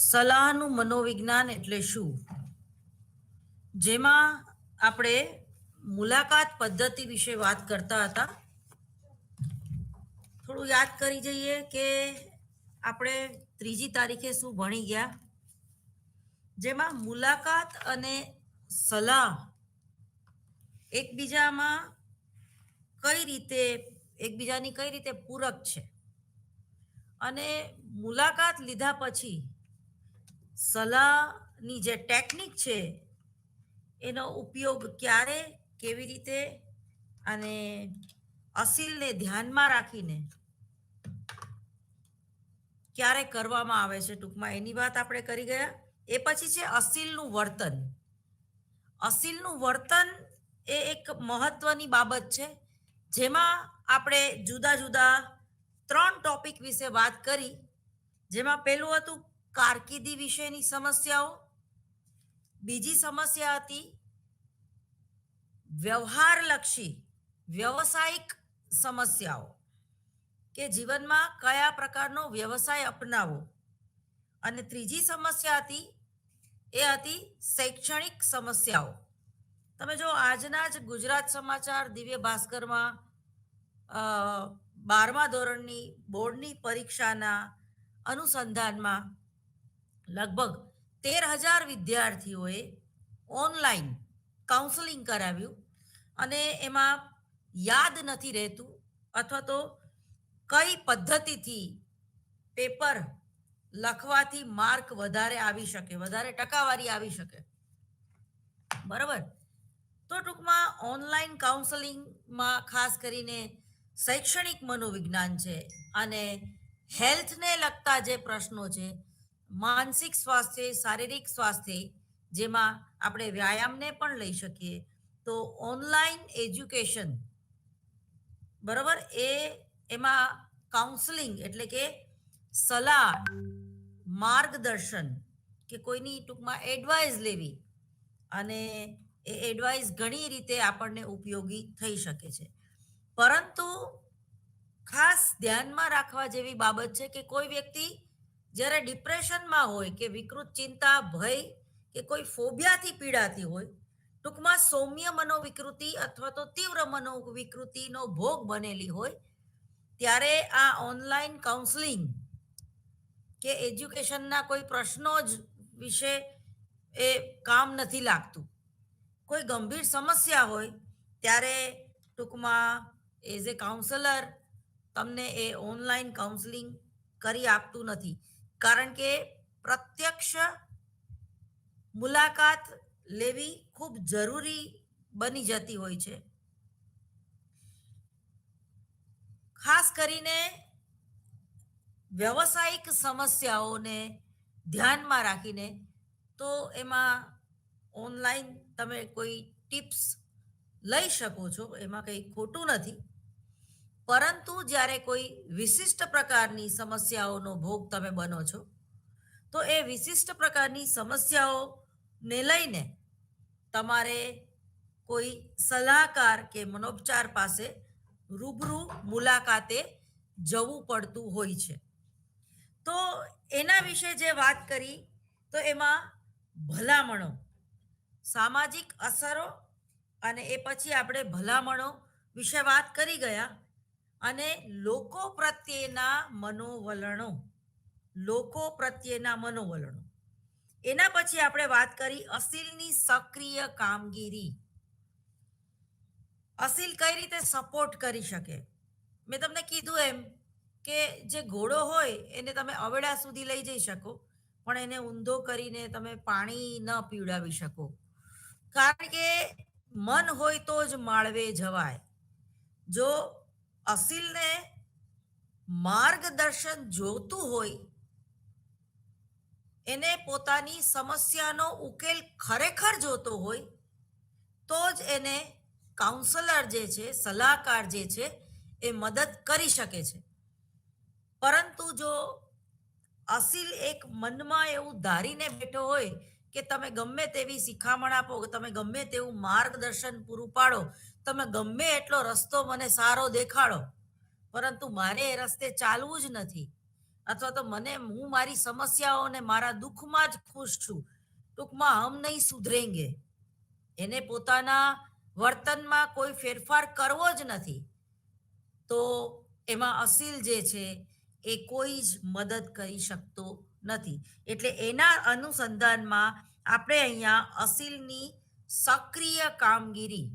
સલાહનું મનોવિજ્ઞાન એટલે શું? જેમાં આપણે મુલાકાત પદ્ધતિ વિશે વાત કરતા હતા. થોડું યાદ કરી જઈએ કે આપણે 3જી તારીખે શું ભણી ગયા, જેમાં મુલાકાત અને સલાહ એકબીજાની કઈ રીતે પૂરક છે, અને મુલાકાત લીધા પછી સલાહની જે ટેકનિક છે એનો ઉપયોગ ક્યારે, કેવી રીતે અને અસીલને ધ્યાનમાં રાખીને ક્યારે કરવામાં આવે છે, ટૂંકમાં એની વાત આપણે કરી ગયા. એ પછી છે અસીલનું વર્તન. અસીલનું વર્તન એ એક મહત્વની બાબત છે, જેમાં આપણે જુદા જુદા 3 ટોપિક વિશે વાત કરી. જેમાં પહેલું હતું કારકિર્દી વિશેની સમસ્યાઓ, બીજી સમસ્યા હતી વ્યવહારલક્ષી વ્યવસાયિક સમસ્યાઓ, કે જીવનમાં કયા પ્રકારનો વ્યવસાય અપનાવવો, અને ત્રીજી સમસ્યા હતી શૈક્ષણિક સમસ્યાઓ. તમે જો આજના જ ગુજરાત સમાચાર દિવ્ય ભાસ્કરમાં 12મા ધોરણની બોર્ડની પરીક્ષાના અનુસંધાનમાં લગભગ 13,000 વિદ્યાર્થીઓએ ઓનલાઈન કાઉન્સેલિંગ કરાવ્યું, અને એમાં યાદ નથી રહેતું અથવા તો કઈ પદ્ધતિથી પેપર લખવાથી માર્ક વધારે આવી શકે, વધારે ટકાવારી આવી શકે. બરાબર. તો ટૂંકમાં ઓનલાઈન કાઉન્સેલિંગમાં ખાસ કરીને શૈક્ષણિક મનોવિજ્ઞાન છે, અને હેલ્થને લગતા જે પ્રશ્નો છે, માનસિક સ્વાસ્થ્ય, શારીરિક સ્વાસ્થ્ય, જેમાં આપણે વ્યાયામને પણ લઈ શકીએ, તો ઓનલાઈન એજ્યુકેશન, બરાબર, એમાં કાઉન્સેલિંગ એટલે કે સલાહ, માર્ગદર્શન, કે કોઈની ટૂંકમાં એડવાઇસ લેવી, અને એ એડવાઇસ ઘણી રીતે આપણને ઉપયોગી થઈ શકે છે. પરંતુ ખાસ ધ્યાનમાં રાખવા જેવી બાબત છે કે કોઈ વ્યક્તિ જ્યારે ડિપ્રેશનમાં હોય, કે વિકૃત ચિંતા, ભય કે કોઈ ફોબિયાથી પીડાતી હોય, ટૂંકમાં સૌમ્ય મનોવિકૃતિ અથવા તો તીવ્ર મનોવિકૃતિનો ભોગ બનેલી હોય, ત્યારે આ ઓનલાઈન કાઉન્સેલિંગ કે એજ્યુકેશનના કોઈ પ્રશ્નો જ વિશે એ કામ નથી લાગતું. કોઈ ગંભીર સમસ્યા હોય ત્યારે ટૂંકમાં એઝ એ કાઉન્સેલર તમને એ ઓનલાઈન કાઉન્સેલિંગ કરી આપતું નથી, કારણ કે પ્રત્યક્ષ મુલાકાત લેવી ખૂબ જરૂરી બની જતી હોય છે. ખાસ કરીને વ્યવસાયિક સમસ્યાઓને ધ્યાનમાં રાખીને, તો એમાં ઓનલાઈન તમે કોઈ ટિપ્સ લઈ શકો છો, એમાં કંઈ ખોટું નથી. પરંતુ જ્યારે કોઈ વિશિષ્ટ પ્રકારની સમસ્યાઓનો ભોગ તમે બનો છો, તો એ વિશિષ્ટ પ્રકારની સમસ્યાઓને લઈને તમારે કોઈ સલાહકાર કે મનોપચાર પાસે રૂબરૂ મુલાકાતે જવું પડતું હોય છે. તો એના વિશે જે વાત કરી, તો એમાં ભલામણો, સામાજિક અસરો, અને એ પછી આપણે ભલામણો વિશે વાત કરી ગયા, અને લોકો પ્રત્યેના મનોવલણો, એના પછી આપણે વાત કરી અસીલની સક્રિય કામગીરી. અસીલ કઈ રીતે સપોર્ટ કરી શકે? મેં તમને કીધું એમ કે જે ઘોડો હોય એને તમે અવેડા સુધી લઈ જઈ શકો, પણ એને ઊંધો કરીને તમે પાણી ન પીવડાવી શકો, કારણ કે મન હોય તો જ માળવે જવાય. જો અસીલને માર્ગદર્શન જોતું હોય, એને પોતાની સમસ્યાનો ઉકેલ ખરેખર જોતો હોય, તો જ એને કાઉન્સલર જે છે, સલાહકાર જે છે, એ મદદ કરી શકે છે. પરંતુ જો અસીલ એક મનમાં એવું ધારીને બેઠો હોય કે તમે ગમે તેવી શિખામણ આપો, તમે ગમે તેવું માર્ગદર્શન પૂરું પાડો, તમે ગમે એટલો રસ્તો મને સારો દેખાડો, પરંતુ મારે એ રસ્તે ચાલવું જ નથી, અથવા તો હું મારી સમસ્યાઓને મારા દુઃખમાં જ ખુશ છું, ટૂંકમાં હમ નહીં સુધરેંગે, એને પોતાના વર્તનમાં કોઈ ફેરફાર કરવો જ નથી, તો એમાં અસીલ જે છે એ કોઈ જ મદદ કરી શકતો નથી. એટલે એના અનુસંધાનમાં આપણે અહીંયા અસીલની સક્રિય કામગીરી,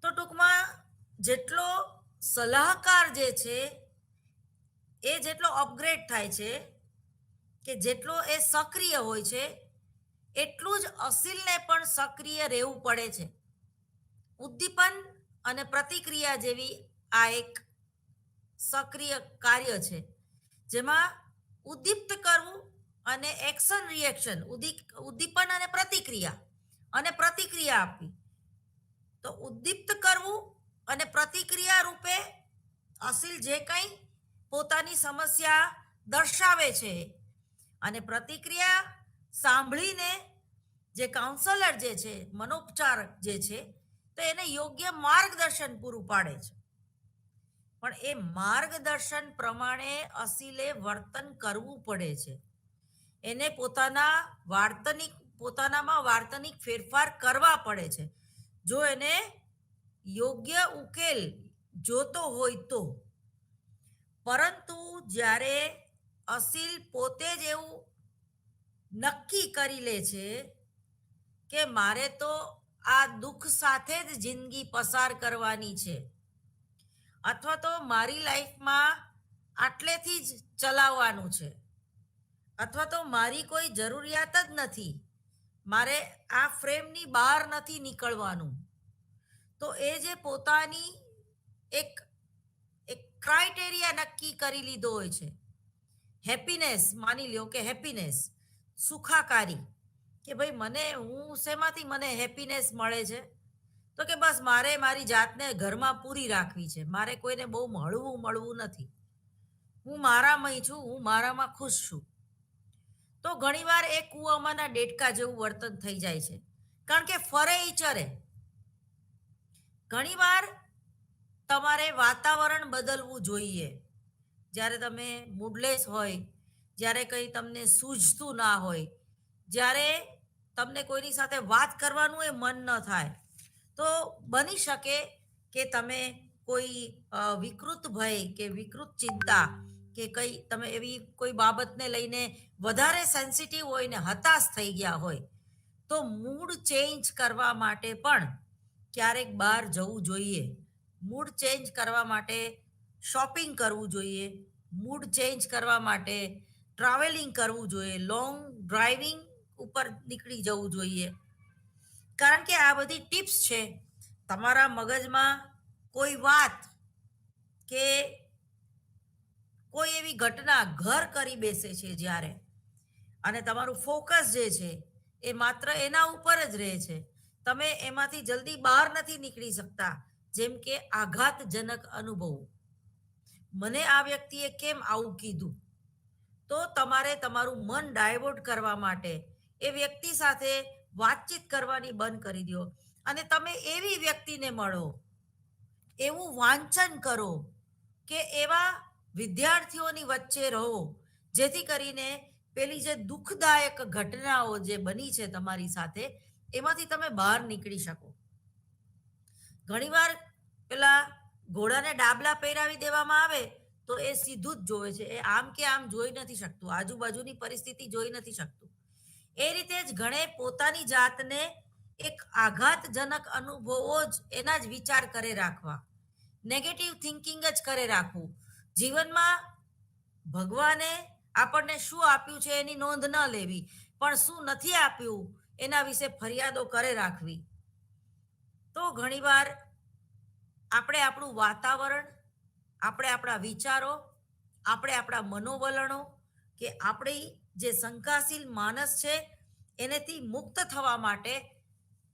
તો ટૂંકમાં જેટલો સલાહકાર જે છે એ જેટલો અપગ્રેડ થાય છે, કે જેટલો એ સક્રિય હોય છે, એટલું જ અસીલને પણ સક્રિય રહેવું પડે છે. ઉદ્દીપન અને પ્રતિક્રિયા જેવી આ એક સક્રિય કાર્ય છે, જેમાં ઉદ્દીપ્ત કરવું અને એક્શન રિએક્શન, ઉદ્દીપન અને પ્રતિક્રિયા આપવી. તો ઉદ્દીપ્ત કરવું અને પ્રતિક્રિયા રૂપે અસીલ જે કંઈ પોતાની સમસ્યા દર્શાવે છે, અને પ્રતિક્રિયા સાંભળીને જે કાઉન્સલર જે છે, મનોપચારક જે છે, તો એને યોગ્ય માર્ગદર્શન પૂરું પાડે છે. પણ એ માર્ગદર્શન પ્રમાણે અસીલે વર્તન કરવું પડે છે. એને પોતાનામાં વાર્તનિક ફેરફાર કરવા પડે છે, જો એને યોગ્ય ઉકેલ જોતો હોય તો. પરંતુ જ્યારે અસીલ પોતે જ એવું નક્કી કરી લે છે કે મારે તો આ દુઃખ સાથે જ જિંદગી પસાર કરવાની છે, અથવા તો મારી લાઈફમાં આટલેથી જ ચલાવવાનું છે, અથવા તો મારી કોઈ જરૂરિયાત જ નથી, મારે આ ફ્રેમની બહાર નથી નીકળવાનું, તો એ જે પોતાની એક ક્રાઇટેરિયા નક્કી કરી લીધો હોય છે, હેપીનેસ, માની લ્યો કે હેપીનેસ, સુખાકારી, કે ભાઈ હું શેમાંથી મને હેપીનેસ મળે છે, તો કે બસ મારે મારી જાતને ઘરમાં પૂરી રાખવી છે, મારે કોઈને બહુ મળવું નથી, હું મારામાં છું, હું મારામાં ખુશ છું. તો ઘણીવાર એ કૂવામાંના ડેડકા જેવું વર્તન થઈ જાય છે, કારણ કે ફરે ઈ ચરે. ઘણીવાર તમારે વાતાવરણ બદલવું જોઈએ. જ્યારે તમે મૂડલેસ હોય, જ્યારે કંઈ તમને સૂઝતું ના હોય, જ્યારે તમને કોઈની સાથે વાત કરવાનું એ મન ન થાય, તો બની શકે કે તમે કોઈ વિકૃત ભય કે વિકૃત ચિંતા કે કંઈ તમે એવી કોઈ બાબતને લઈને વધારે સેન્સિટિવ હોય ને હતાશ થઈ ગયા હોય, તો મૂડ ચેન્જ કરવા માટે પણ ક્યારેક બહાર જવું જોઈએ. મૂડ ચેન્જ કરવા માટે શોપિંગ કરવું જોઈએ, મૂડ ચેન્જ કરવા માટે ટ્રાવેલિંગ કરવું જોઈએ, લોંગ ડ્રાઇવિંગ ઉપર નીકળી જવું જોઈએ. કારણ કે આ બધી ટિપ્સ છે, તમારા મગજમાં કોઈ વાત કે કોઈ એવી ઘટના ઘર કરી બેસે છે જ્યારે, અને તમારું ફોકસ જે છે એ માત્ર એના ઉપર જ રહે છે, તમે એમાંથી જલ્દી બહાર નથી નીકળી શકતા. જેમ કે આઘાતજનક અનુભવ, મને આ વ્યક્તિએ કેમ આવું કીધું, તો તમારે તમારું મન ડાયવર્ટ કરવા માટે એ વ્યક્તિ સાથે વાતચીત કરવાની બંધ કરી દો, અને તમે એવી વ્યક્તિને મળો, એવું વાંચન કરો, કે એવા વિદ્યાર્થીઓની વચ્ચે રહો, જેથી કરીને પેલી જે દુઃખદાયક ઘટનાઓ જે બની છે તમારી સાથે, એમાંથી તમે બહાર નીકળી શકો. ઘણીવાર પેલા ઘોડાને ડાબલા પહેરાવી દેવામાં આવે તો એ સીધું જ જોવે છે, એ આમ કે આમ જોઈ નથી શકતું, આજુબાજુની પરિસ્થિતિ જોઈ નથી શકતું. એ રીતે જ ઘણે પોતાની જાતને એક આઘાતજનક અનુભવો જ એના જ વિચાર કરે રાખવા, નેગેટિવ થિંકિંગ જ કરે રાખવું. જીવનમાં ભગવાને આપણને શું આપ્યું છે એની નોંધ ન લેવી, પણ શું નથી આપ્યું એના વિશે ફરિયાદો કરે રાખવી. તો ઘણીવાર આપણે આપણું વાતાવરણ, આપણે આપણા વિચારો, આપણે આપણા મનોવલણો, કે આપણી જે શંકાશીલ માનસ છે એનેથી મુક્ત થવા માટે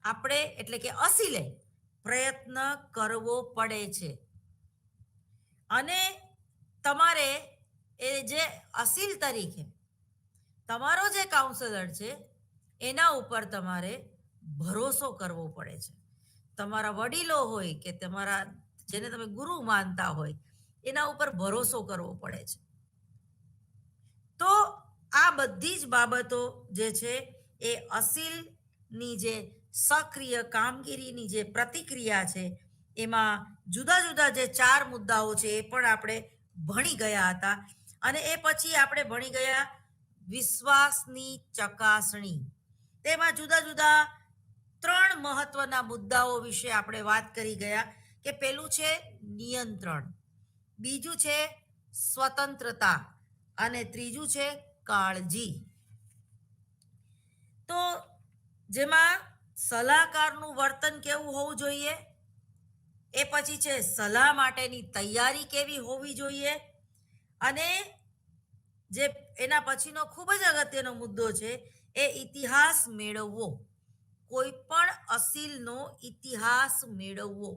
આપણે એટલે કે અસીલે પ્રયત્ન કરવો પડે છે. અને તમારે એ જે અસીલ તરીકે તમારો જે કાઉન્સલર છે એના ઉપર તમારે ભરોસો કરવો પડે છે. તમારા વડીલો હોય કે તમારા જેને તમે ગુરુ માનતા હોય, એના ઉપર ભરોસો કરવો પડે છે. તો આ બધી જ બાબતો જે છે એ અસીલની જે સક્રિય કામગીરીની જે પ્રતિક્રિયા છે એમાં જુદા જુદા જે 4 મુદ્દાઓ છે એ પણ આપણે ભણી ગયા હતા. અને એ પછી આપણે ભણી ગયા વિશ્વાસની ચકાસણી. તેમાં જુદા જુદા 3 મહત્વના મુદ્દાઓ વિશે આપણે વાત કરી ગયા કે પેલું છે નિયંત્રણ, બીજું છે સ્વતંત્રતા અને ત્રીજું છે કાળજી. તો જેમાં સલાહકારનું વર્તન કેવું હોવું જોઈએ, એ પછી છે સલાહ માટેની તૈયારી કેવી હોવી જોઈએ, અને જે એના પછીનો ખૂબ જ અગત્યનો મુદ્દો છે એ ઇતિહાસ મેળવવો, કોઈ પણ અસીલનો ઇતિહાસ મેળવવો.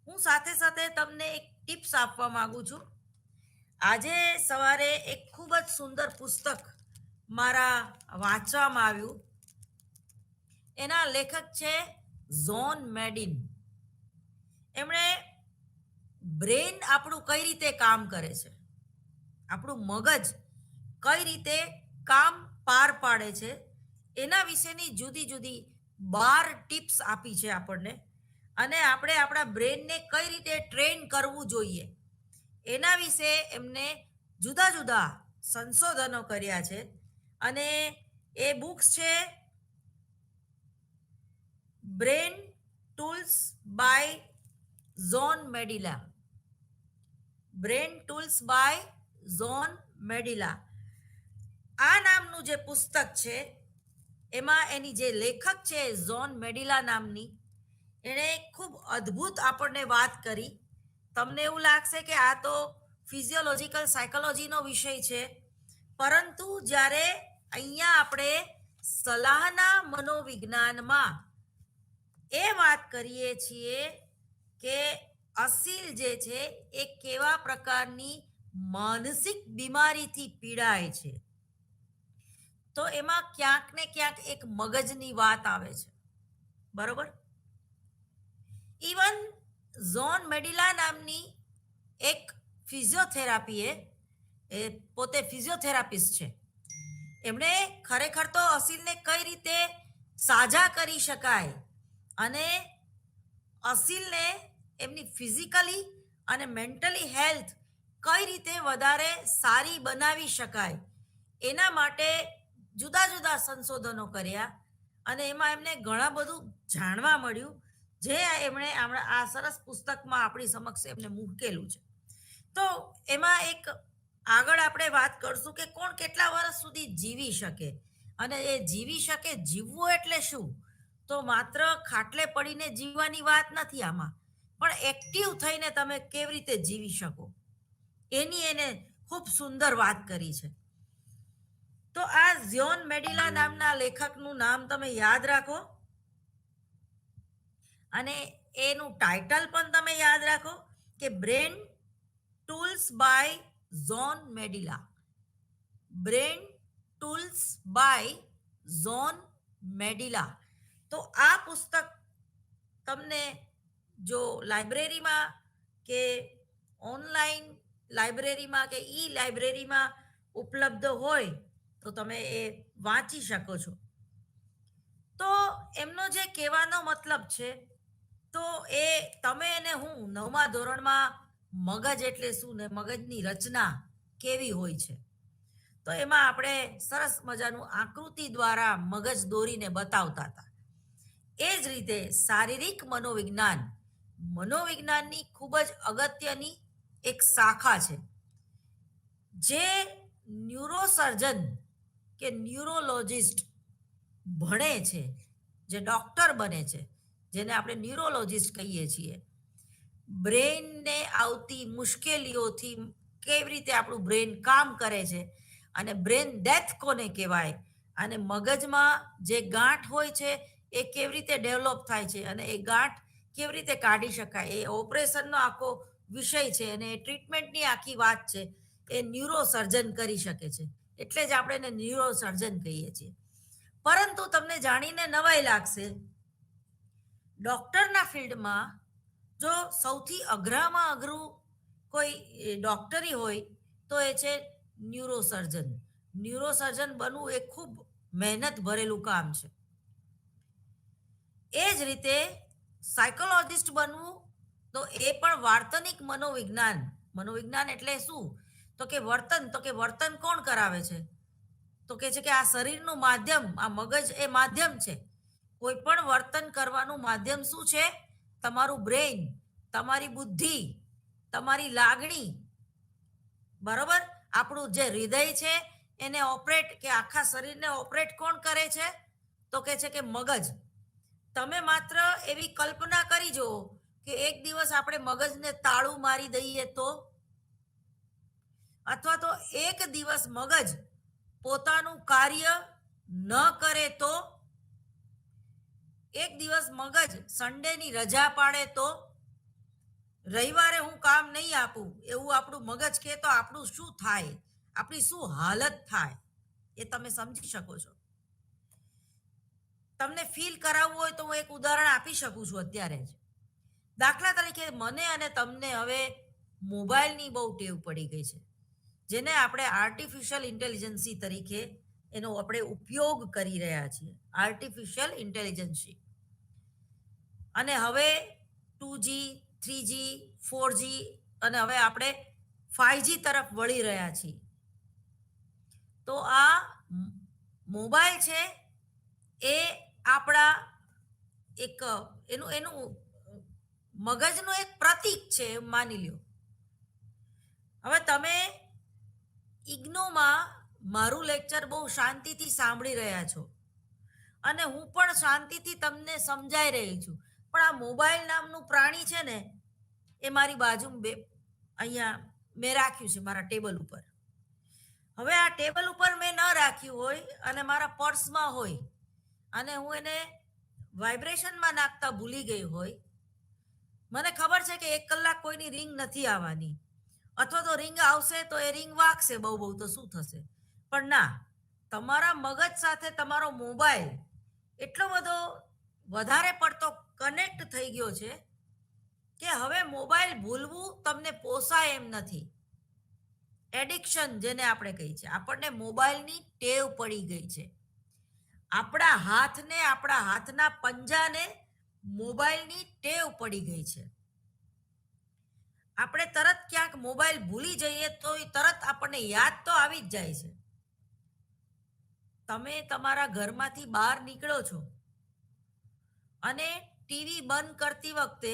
હું સાથે સાથે તમને એક ટિપ્સ આપવા માંગુ છું. આજે સવારે એક ખૂબ જ સુંદર પુસ્તક મારા વાંચવામાં આવ્યું. એના લેખક છે ઝોન મેડિન. એમણે બ્રેન આપણું કઈ રીતે કામ કરે છે, આપણું મગજ કઈ રીતે કામ પાર પાડે છે, એના વિશેની જુદી જુદી 12 ટિપ્સ આપી છે આપણને. અને આપણે આપણા બ્રેનને કઈ રીતે ટ્રેન કરવું જોઈએ એના વિશે એમને જુદા જુદા સંશોધનો કર્યા છે. અને એ બુક્સ છે brain tools by John Medina. Brain tools by John Medina આ નામનું જે પુસ્તક છે એમાં એની જે લેખક છે ઝોન મેડિલા નામની, એણે ખૂબ અદ્ભુત આપણને વાત કરી. તમને એવું લાગશે કે આ તો ફિઝિયોલોજીકલ સાયકોલોજીનો વિષય છે, પરંતુ જ્યારે અહીંયા આપણે સલાહના મનોવિજ્ઞાનમાં એ વાત કરીએ છીએ કે અસીલ જે છે એ કેવા પ્રકારની માનસિક બીમારીથી પીડાય છે, તો એમાં ક્યાંક ને ક્યાંક એક મગજની વાત આવે છે. બરોબર? ઇવન ઝોન મેડિલા નામની એક ફિઝિયોથેરાપીએ, એ પોતે ફિઝિયોથેરાપિસ્ટ છે, એમણે ખરેખર તો અસીલને કઈ રીતે સાજા કરી શકાય અને અસીલને એમની ફિઝિકલી અને મેન્ટલી હેલ્થ કઈ રીતે વધારે સારી બનાવી શકાય એના માટે જુદા જુદા સંશોધનો કર્યા. અને એમાં એમને ઘણા બધું જાણવા મળ્યું, જે એમણે આ સરસ પુસ્તકમાં આપણી સમક્ષ એમને મૂકેલું છે. તો એમાં એક આગળ આપણે વાત કરશું કે કોણ કેટલા વર્ષ સુધી જીવી શકે, અને એ જીવી શકે, જીવવું એટલે શું? તો માત્ર ખાટલે પડીને જીવવાની વાત નથી આમાં, પણ એક્ટિવ થઈને તમે કેવી રીતે જીવી શકો એની એને ખૂબ સુંદર વાત કરી છે. તો આ ઝોન મેડિલા નામના લેખકનું નામ તમે યાદ રાખો, અને એનું ટાઇટલ પણ તમે યાદ રાખો કે brain tools by John Medina. Brain tools by John Medina. તો આ પુસ્તક તમને જો લાઇબ્રેરીમાં કે ઓનલાઈન લાઇબ્રેરીમાં કે ઈ લાઇબ્રેરીમાં ઉપલબ્ધ હોય તો તમે એ વાંચી શકો છો. તો એમનો જે કહેવાનો મતલબ છે, તો એ તમે અને હું 9મા ધોરણમાં મગજ એટલે શું ને મગજની રચના કેવી હોય છે, તો એમાં આપણે સરસ મજાનું આકૃતિ દ્વારા મગજ દોરીને બતાવતા હતા. એ જ રીતે શારીરિક મનોવિજ્ઞાનની ખૂબ જ અગત્યની એક શાખા છે, જે ન્યુરોસર્જન કે ન્યુરોલોજિસ્ટ ભણે છે, જે ડૉક્ટર બને છે, જેને આપણે ન્યુરોલોજિસ્ટ કહીએ છીએ. બ્રેનને આવતી મુશ્કેલીઓથી કેવી રીતે આપણું બ્રેન કામ કરે છે, અને બ્રેન ડેથ કોને કહેવાય, અને મગજમાં જે ગાંઠ હોય છે એ કેવી રીતે ડેવલપ થાય છે, અને એ ગાંઠ કેવી રીતે કાઢી શકાય, એ ઓપરેશનનો આખો વિષય છે, અને એ ટ્રીટમેન્ટની આખી વાત છે. એ ન્યુરોસર્જન કરી શકે છે, એટલે જ આપણે એને ન્યુરોસર્જન કહીએ છીએ. પરંતુ તમને જાણીને નવાઈ લાગશે, ડૉક્ટરના ફિલ્ડમાં જો સૌથી અઘરામાં અઘરું કોઈ ડૉક્ટરી હોય તો એ છે ન્યુરોસર્જન. ન્યુરોસર્જન બનવું એ ખૂબ મહેનત ભરેલું કામ છે. એ જ રીતે સાયકોલોજિસ્ટ બનવું તો એ પણ વાર્તનિક મનોવિજ્ઞાન. મનોવિજ્ઞાન એટલે શું? તો કે વર્તન. તો કે વર્તન કોણ કરાવે છે? તો કે છે કે આ શરીરનું માધ્યમ, આ મગજ એ માધ્યમ છે. કોઈ પણ વર્તન કરવાનું માધ્યમ શું છે? તમારું બ્રેઇન, તમારી બુદ્ધિ, તમારી લાગણી. બરોબર? આપણું જે હૃદય છે એને ઓપરેટ, કે આખા શરીરને ઓપરેટ કોણ કરે છે? તો કે છે કે મગજ. તમે માત્ર એવી કલ્પના કરી જુઓ કે એક દિવસ આપણે મગજને તાળું મારી દઈએ તો, અથવા તો એક દિવસ મગજ પોતાનું કાર્ય ન કરે તો, એક દિવસ મગજ સન્ડેની રજા પાડે તો, રવિવારે હું કામ નહીં આપું એવું આપણું મગજ કહે તો આપણું શું થાય? આપણી શું હાલત થાય? એ તમે સમજી શકો છો. તમને ફીલ કરાવવું હોય તો હું એક ઉદાહરણ આપી શકું છું અત્યારે જ. દાખલા તરીકે મને અને તમને હવે મોબાઈલની બહુ ટેવ પડી ગઈ છે, જેને આપણે આર્ટિફિશિયલ ઇન્ટેલિજન્સી તરીકે એનો આપણે ઉપયોગ કરી રહ્યા છીએ. Artificial intelligence. અને હવે 2G, 3G, 4G અને હવે આપણે 5G તરફ વળી રહ્યા છીએ. તો આ મોબાઈલ છે એ આપણા એક એનું એનું મગજનું એક પ્રતીક છે એમ માની લ્યો. હવે તમે ઇગ્નોમાં મારું લેક્ચર બહુ શાંતિથી સાંભળી રહ્યા છો અને હું પણ શાંતિથી તમને સમજાઈ રહી છું, પણ આ મોબાઈલ નામનું પ્રાણી છે ને એ મારી બાજુમાં અહીંયા મેં રાખ્યું છે મારા ટેબલ ઉપર. હવે આ ટેબલ ઉપર મેં ન રાખ્યું હોય અને મારા પર્સમાં હોય અને હું એને વાઇબ્રેશનમાં નાખતા ભૂલી ગઈ હોય, મને ખબર છે કે 1 કલાક કોઈની રિંગ નથી આવવાની, અથવા તો રિંગ આવશે તો એ રિંગ વાગશે બહુ બહુ તો શું થશે? પણ ના, તમારા મગજ સાથે તમારો મોબાઈલ એટલો બધો વધારે પડતો કનેક્ટ થઈ ગયો છે કે હવે મોબાઈલ ભૂલવું તમને પોસાય એમ નથી. એડિક્શન જેને આપણે કહીએ છીએ, આપણને મોબાઈલની ટેવ પડી ગઈ છે. આપણા હાથને, આપણા હાથના પંજાને મોબાઈલની ટેવ પડી ગઈ છે. આપણે તરત ક્યાંક મોબાઈલ ભૂલી જઈએ તો એ તરત આપણને યાદ તો આવી જ જાય છે. તમે તમારા ઘરમાંથી બહાર નીકળો છો અને ટીવી બંધ કરતી વખતે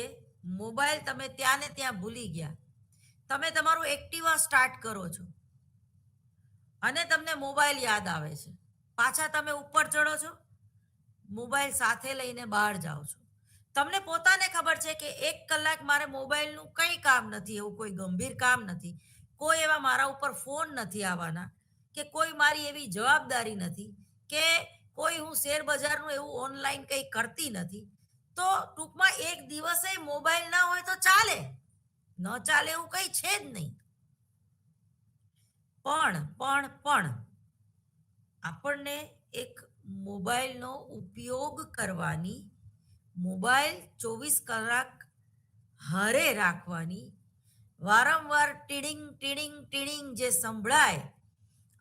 મોબાઈલ તમે ત્યાં ને ત્યાં ભૂલી ગયા. તમે તમારું એક્ટિવા સ્ટાર્ટ કરો છો અને તમને મોબાઈલ યાદ આવે છે. પાછા તમે ઉપર ચડો છો, મોબાઈલ સાથે લઈને બહાર જાઓ છો. તમને પોતાને ખબર છે કે 1 કલાક મારે મોબાઈલનું કંઈ કામ નથી, એવું કોઈ ગંભીર કામ નથી, કોઈ એવા મારા ઉપર ફોન નથી આવવાના, કે કોઈ મારી એવી જવાબદારી નથી, કે કોઈ હું શેર બજારનું એવું ઓનલાઈન કંઈ કરતી નથી. તો ટૂંકમાં એક દિવસે મોબાઈલ ના હોય તો ચાલે, ન ચાલે એવું કંઈ છે જ નહીં. પણ આપણને એક મોબાઈલનો ઉપયોગ કરવાની, મોબાઈલ 24 કલાક હારે રાખવાની, વારંવાર ટીડિંગ ટીડિંગ ટીડિંગ જે સંભળાય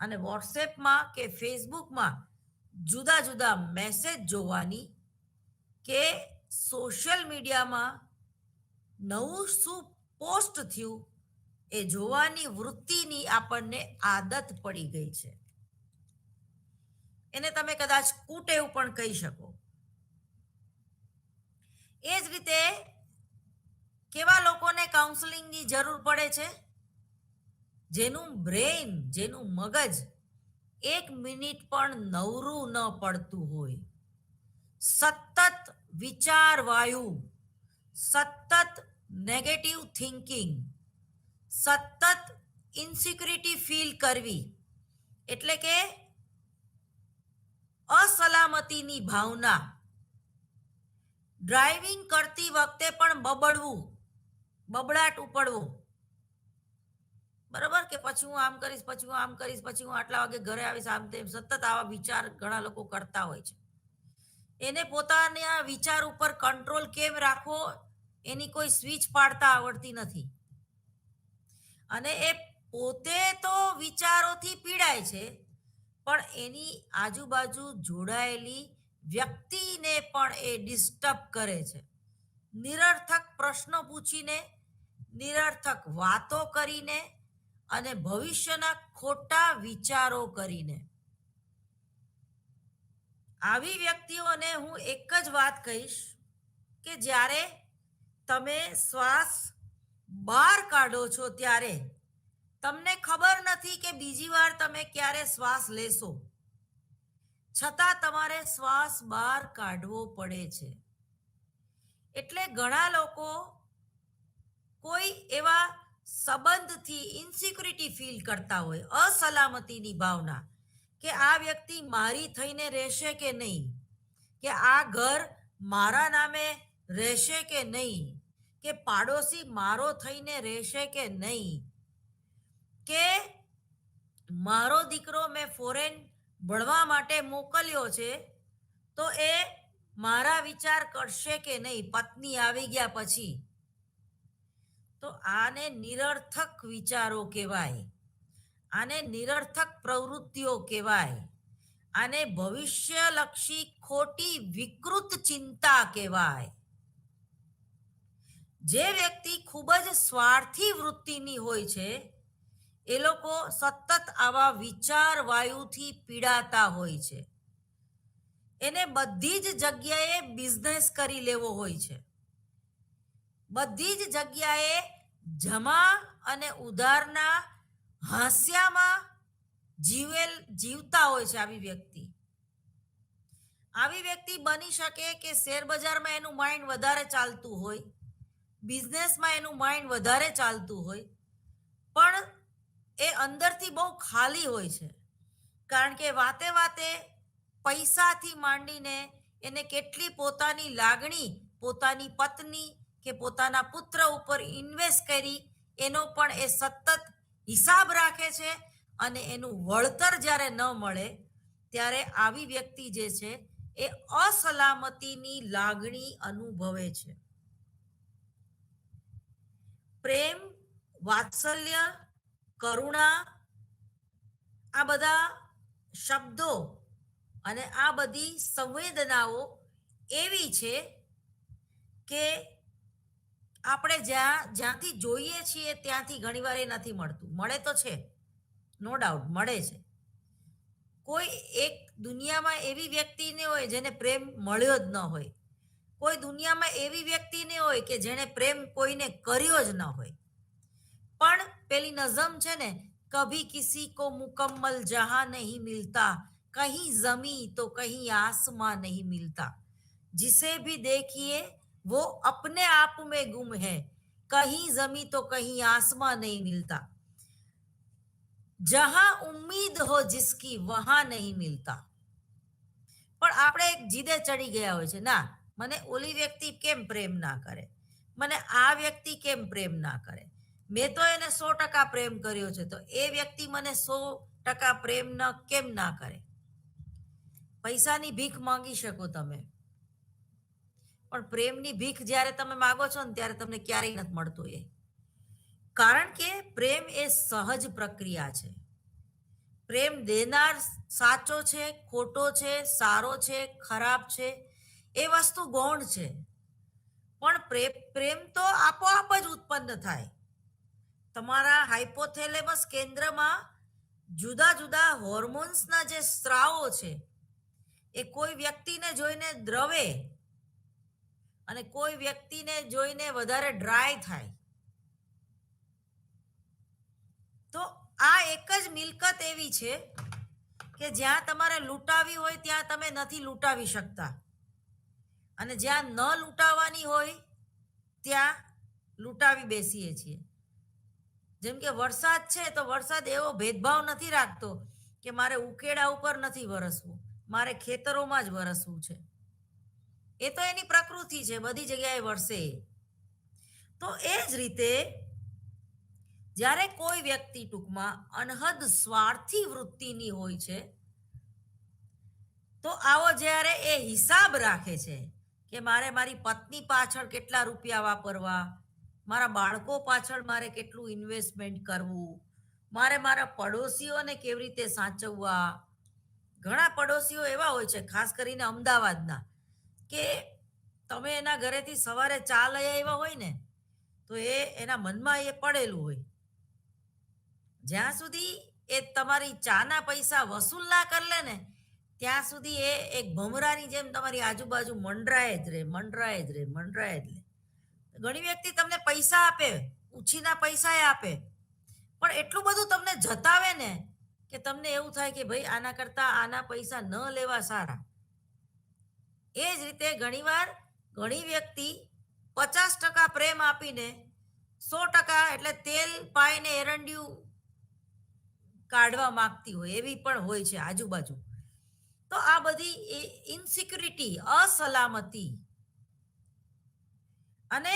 અને વોટ્સએપમાં કે ફેસબુકમાં જુદા જુદા મેસેજ જોવાની, કે સોશિયલ મીડિયામાં નવું શું પોસ્ટ થયું એ જોવાની વૃત્તિની આપણને આદત પડી ગઈ છે. એને તમે કદાચ કુટેવ પણ કહી શકો. એ જ રીતે કેવા લોકોને કાઉન્સેલિંગની જરૂર પડે છે? જેનું બ્રેઇન, જેનું મગજ 1 મિનિટ પણ નવરું ન પડતું હોય, સતત વિચાર વાયુ, સતત નેગેટિવ થિંકિંગ, સતત ઇન્સિક્યુરિટી ફીલ કરવી, એટલે કે અસલામતીની ભાવના, ડ્રાઇવિંગ કરતી વખતે પણ બબડવું, બબડાટ ઉપડવો. બરાબર? કે પછી હું આમ કરીશ, પછી હું આમ કરીશ, પછી હું આટલા વાગે ઘરે આવીશ, આમ તેમ સતત આવા વિચાર ઘણા લોકો કરતા હોય છે. એને પોતાના વિચાર ઉપર કંટ્રોલ કેમ રાખવો એની કોઈ સ્વિચ પાડતા આવડતી નથી. અને એ પોતે તો વિચારોથી પીડાય છે, પણ એની આજુબાજુ જોડાયેલી વ્યક્તિને પણ એ ડિસ્ટર્બ કરે છે. નિરર્થક પ્રશ્નો પૂછીને, નિરર્થક વાતો કરીને અને ભવિષ્યના ખોટા વિચારો કરીને. આવી વ્યક્તિઓને હું એક જ વાત કહીશ કે જ્યારે તમે શ્વાસ બહાર કાઢો છો ત્યારે તમને ખબર નથી કે બીજી વાર તમે ક્યારે શ્વાસ લેશો, છતાં તમારે શ્વાસ બહાર કાઢવો પડે છે. એટલે ઘણા લોકો કોઈ એવા સંબંધથી ઇન્સિક્યુરિટી ફીલ કરતા હોય, અસલામતીની ભાવના, કે આ વ્યક્તિ મારી થઈને રહેશે કે નહીં, કે આ ઘર મારા નામે રહેશે કે નહીં, કે પાડોશી મારો થઈને રહેશે કે નહીં, કે મારો દીકરો મેં ફોરેન ભણવા માટે મોકલ્યો છે તો એ મારા વિચાર કરશે કે નહીં પત્ની આવી ગયા પછી. તો આને નિરર્થક વિચારો કહેવાય, આને નિરર્થક પ્રવૃત્તિઓ કહેવાય, આને ભવિષ્યલક્ષી ખોટી વિકૃત ચિંતા કહેવાય. જે વ્યક્તિ ખૂબ જ સ્વાર્થી વૃત્તિની હોય છે એ લોકો સતત આવા વિચાર વાયુથી પીડાતા હોય છે. એને બધી જ જગ્યાએ બિઝનેસ કરી લેવો હોય છે, બધી જ જગ્યાએ જમા અને ઉધારના હાસ્યામાં જીવતા હોય છે. આવી વ્યક્તિ બની શકે કે શેર બજારમાં એનું માઇન્ડ વધારે ચાલતું હોય, બિઝનેસમાં એનું માઇન્ડ વધારે ચાલતું હોય, પણ એ અંદરથી બહુ ખાલી હોય છે. કારણ કે વાતે વાતે પૈસાથી માંડીને એને કેટલી પોતાની લાગણી પોતાની પત્ની કે પોતાના પુત્ર ઉપર ઇન્વેસ્ટ કરી એનો પણ એ સતત હિસાબ રાખે છે. અને એનું વળતર જ્યારે ન મળે ત્યારે આવી વ્યક્તિ જે છે એ અસલામતીની લાગણી અનુભવે છે. પ્રેમ, વાત્સલ્ય, કરુણા, આ બધા શબ્દો અને આ બધી સંવેદનાઓ એવી છે કે આપણે જ્યાંથી જોઈએ છીએ ત્યાંથી ઘણીવાર એ નથી મળતું. મળે તો છે, નો ડાઉટ મળે છે. કોઈ એક દુનિયામાં એવી વ્યક્તિ ન હોય જેને પ્રેમ મળ્યો જ ન હોય, કોઈ દુનિયામાં એવી વ્યક્તિ ન હોય કે જેણે પ્રેમ કોઈને કર્યો જ ન હોય. પણ પેલી નઝમ છે ને, કભી કિસી કો મુકમ્મલ જહાં નહીં મિલતા, કहीं જમી તો કहीं आसमां नहीं मिलता, जिसे भी देखिए वो अपने आप में गुम है, कहीं जमी तो कहीं आसमां नहीं मिलता, जहां उम्मीद हो जिसकी वहां नहीं मिलता. પણ આપણે એક જીદે ચડી ગયા હોય છે, ના મને ઓલી વ્યક્તિ કેમ પ્રેમ ના કરે, મને આ વ્યક્તિ કેમ પ્રેમ ના કરે, મેં તો એને 100% પ્રેમ કર્યો છે તો એ વ્યક્તિ મને 100% પ્રેમ કેમ ના કરે. પૈસાની ભીખ માંગી શકો તમે, પણ પ્રેમની ભીખ જ્યારે તમે માગો છો ને ત્યારે તમને ક્યારેય નથી મળતો એ. કારણ કે પ્રેમ એ સહજ પ્રક્રિયા છે. પ્રેમ દેનાર સાચો છે, ખોટો છે, સારો છે, ખરાબ છે, એ વસ્તુ ગૌણ છે. પણ પ્રેમ તો આપોઆપ જ ઉત્પન્ન થાય. તમારા હાઇપોથેલેમસ કેન્દ્રમાં જુદા જુદા હોર્મોન્સના જે સ્ત્રાવો છે એ કોઈ વ્યક્તિને જોઈને દ્રવે અને કોઈ વ્યક્તિને જોઈને વધારે ડ્રાય થાય. તો આ એક જ મિલકત એવી છે કે જ્યાં તમારે લૂંટાવી હોય ત્યાં તમે નથી લૂંટાવી શકતા, અને જ્યાં ન લૂંટાવાની હોય ત્યાં લૂંટાવી બેસીએ છીએ. જેમ કે વરસાદ છે તો વરસાદ એવો ભેદભાવ નથી રાખતો કે મારે ઉકેડા ઉપર નથી વરસવું, મારે ખેતરોમાં જ વરસવું છે. એ તો એની પ્રકૃતિ છે, બધી જગ્યાએ વરસે. તો એ જ રીતે જ્યારે કોઈ વ્યક્તિ ટૂંકમાં અનહદ સ્વાર્થી વૃત્તિની હોય છે તો આવો જ્યારે એ હિસાબ રાખે છે કે મારે મારી પત્ની પાછળ કેટલા રૂપિયા વાપરવા, મારા બાળકો પાછળ મારે કેટલું ઇન્વેસ્ટમેન્ટ કરવું, મારે મારા પડોશીઓને કેવી રીતે સાચવવા. ઘણા પડોશીઓ એવા હોય છે, ખાસ કરીને અમદાવાદના, કે તમે એના ઘરેથી સવારે ચા લઈ આવ્યા હોય ને તો એના મનમાં એ પડેલું હોય, જ્યાં સુધી એ તમારી ચાના પૈસા વસૂલ ના કરી લે ને ત્યાં સુધી એ એક ભમરાની જેમ તમારી આજુબાજુ મંડરાય જ રહે, મંડરાય જ રહે, મંડરાય જ રહે. ઘણી વ્યક્તિ તમને પૈસા આપે, ઉછીના પૈસા એ આપે, પણ એટલું બધું તમને જતાવે ને કે તમને એવું થાય કે ભાઈ આના કરતા આના પૈસા ન લેવા સારા. એ જ રીતે ઘણીવાર ઘણી વ્યક્તિ 50% પ્રેમ આપીને 100% એટલે તેલ પાઈને એરંડિયું કાઢવા માંગતી હોય એવી પણ હોય છે આજુબાજુ. તો આ બધી ઇનસિક્યુરિટી, અસલામતી અને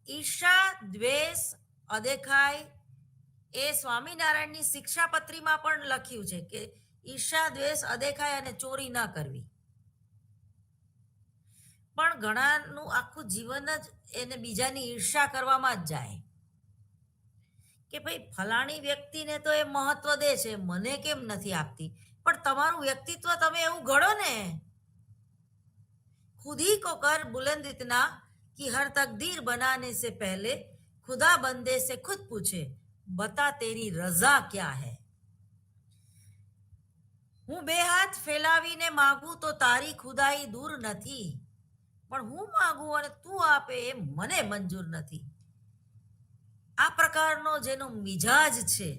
ઈર્ષા, દ્વેષ, અદેખાઈ, એ સ્વામિનારાયણની શિક્ષાપત્રીમાં પણ લખ્યું છે કે ઈર્ષા, દ્વેષ, અદેખાઈ અને ચોરી ન કરવી. પણ ઘણાનું આખું જીવન જ એને બીજાની ઈર્ષા કરવામાં જ જાય કે ભાઈ ફલાણી વ્યક્તિને તો એ મહત્વ દે છે, મને કેમ નથી આપતી. પણ તમારું વ્યક્તિત્વ તમે એવું ઘડો ને. खुद ही को कर बुलंद इतना कि हर तकदीर बनाने से पहले खुदा बंदे से खुद पूछे बता तेरी रजा क्या है. હું બે હાથ ફેલાવીને માગું તો તારી ખુદાઈ દૂર નથી, પણ હું માગું અને તું આપે એ મને મંજૂર નથી. આ પ્રકારનો જેનો મિજાજ છે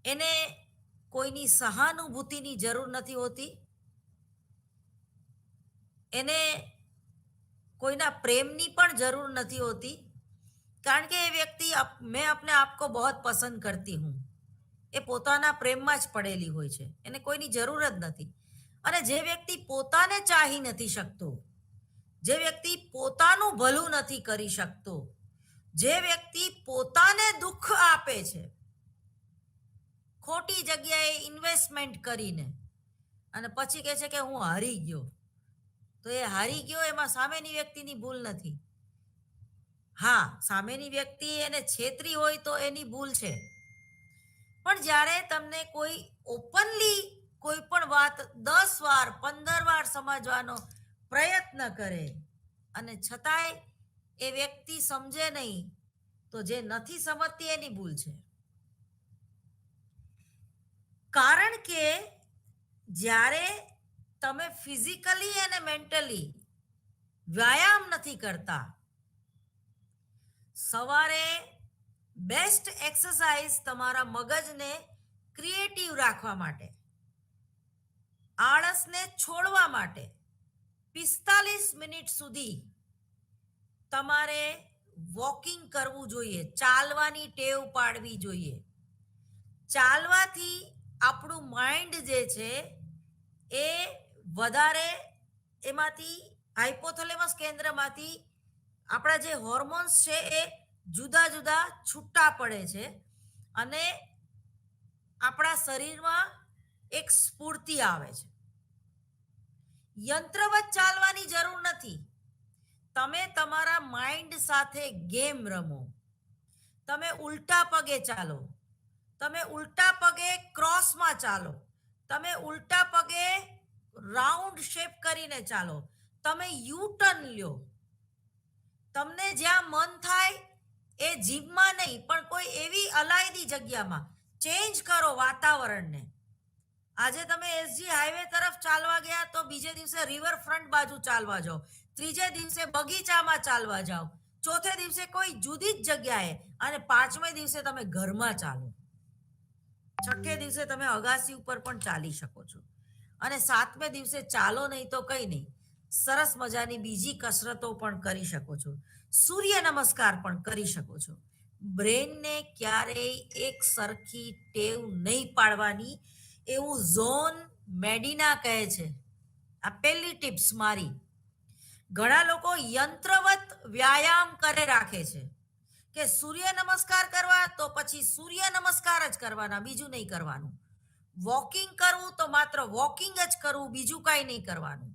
એને કોઈની સહાનુભૂતિની જરૂર નથી હોતી, એને કોઈના પ્રેમની પણ જરૂર નથી હોતી, કારણ કે એ વ્યક્તિ મેં अपने आप को बहुत पसंद करती हूँ એ પોતાના પ્રેમમાં જ પડેલી હોય છે, એને કોઈની જરૂર જ નથી. અને જે વ્યક્તિ પોતાને ચાહી નથી શકતો, જે વ્યક્તિ પોતાનું ભલું નથી કરી શકતો, જે વ્યક્તિ પોતાને દુઃખ આપે છે ખોટી જગ્યાએ ઇન્વેસ્ટમેન્ટ કરીને અને પછી કહે છે કે હું હારી ગયો, તો એ હારી ગયો એમાં સામેની વ્યક્તિની ભૂલ નથી. હા, સામેની વ્યક્તિ એને છેતરી હોય તો એની ભૂલ છે, પણ જ્યારે તમને કોઈ ઓપનલી કોઈ પણ વાત 10 વાર 15 વાર સમજવાનો પ્રયત્ન કરે અને છતાંય એ વ્યક્તિ સમજે નહીં, તો જે નથી સમજતી એની ભૂલ છે. કારણ કે જ્યારે તમે ફિઝિકલી અને મેન્ટલી વ્યાયામ નથી કરતા, સવારે બેસ્ટ એક્સરસાઇઝ તમારા મગજને ક્રિએટિવ રાખવા માટે, આળસને છોડવા માટે 45 મિનિટ સુધી તમારે વોકિંગ કરવું જોઈએ, ચાલવાની ટેવ પાડવી જોઈએ. ચાલવાથી આપણું માઇન્ડ જે છે એ વધારે એમાંથી હાઇપોથેલેમસ કેન્દ્રમાંથી આપણા જે હોર્મોન્સ છે એ જુદા જુદા છૂટા પડે છે અને આપણા શરીરમાં એક સ્ફૂર્તિ આવે છે. યંત્રવત ચાલવાની જરૂર નથી. તમે તમારા માઇન્ડ સાથે ગેમ રમો. તમે ઉલટા પગે ચાલો, તમે ઉલટા પગે ક્રોસમાં ચાલો, તમે ઉલટા પગે રાઉન્ડ શેપ કરીને ચાલો, તમે યુ ટર્ન લ્યો. તમને જ્યાં મન થાય એ જીભમાં નહીં પણ કોઈ એવી અલાયદી જગ્યામાં ચેન્જ કરો વાતાવરણને. આજે તમે એસજી હાઈવે તરફ ચાલવા ગયા તો બીજે દિવસે રિવરફ્રન્ટ બાજુ ચાલવા જાઓ, ત્રીજે દિવસે બગીચામાં ચાલવા જાઓ, ચોથે દિવસે કોઈ જુદી જ જગ્યાએ, અને પાંચમે દિવસે તમે ઘરમાં ચાલો. છઠ્ઠે દિવસે તમે અગાસી ઉપર પણ ચાલી શકો છો, અને સાતમે દિવસે ચાલો નહીં તો કંઈ નહીં, સરસ મજાની બીજી કસરતો પણ કરી શકો છો, સૂર્ય નમસ્કાર પણ કરી શકો છો. બ્રેનને ક્યારેય એક સરખી ટેવ નહીં પાડવાની, એવું ઝોન મેડિના કહે છે. આ પહેલી ટિપ્સ મારી. ઘણા લોકો યંત્રવત વ્યાયામ કરે રાખે છે કે સૂર્ય નમસ્કાર કરવા તો પછી સૂર્ય નમસ્કાર જ કરવાના, બીજું નહીં કરવાનું. વોકિંગ કરવું તો માત્ર વોકિંગ જ કરવું, બીજું કાંઈ નહીં કરવાનું.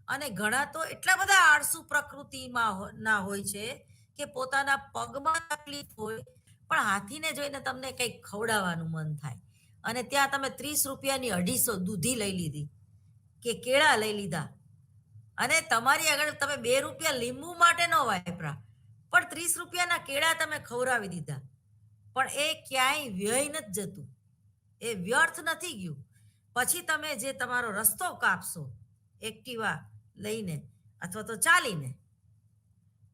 અને ઘણા તો એટલા બધા આળસુ પ્રકૃતિમાં ના હોય છે કે પોતાના પગમાં તકલીફ હોય પણ હાથીને જોઈને તમને કંઈક ખવડાવવાનું મન થાય અને ત્યાં તમે 30 રૂપિયાની 250 દૂધી લઈ લીધી કે કેળા લઈ લીધા અને તમારી આગળ તમે 2 રૂપિયા લીંબુ માટે ન વાપરા પણ 30 રૂપિયાના કેળા તમે ખવડાવી દીધા પણ એ ક્યાંય વ્યય નથી જતું, એ વ્યર્થ નથી ગયું. પછી તમે જે તમારો રસ્તો કાપશો એક્ટિવા લઈને અથવા તો ચાલીને,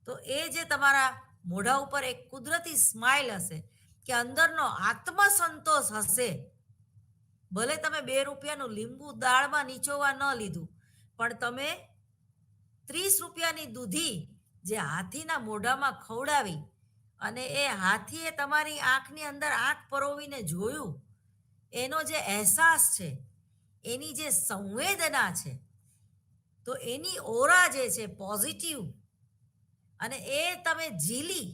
તો એ જે તમારા મોઢા ઉપર એક કુદરતી સ્માઇલ હશે કે અંદરનો આત્મસંતોષ હશે. ભલે તમે 2 રૂપિયાનું લીંબુ દાળમાં નીચોવા ન લીધું પણ તમે 30 રૂપિયાની દૂધી જે હાથીના મોઢામાં ખવડાવી અને એ હાથીએ તમારી આંખની અંદર આંખ પરોવીને જોયું, એનો જે અહેસાસ છે, એની જે સંવેદના છે, તો એની ઓરા જે છે પોઝિટિવ, અને એ તમે ઝીલી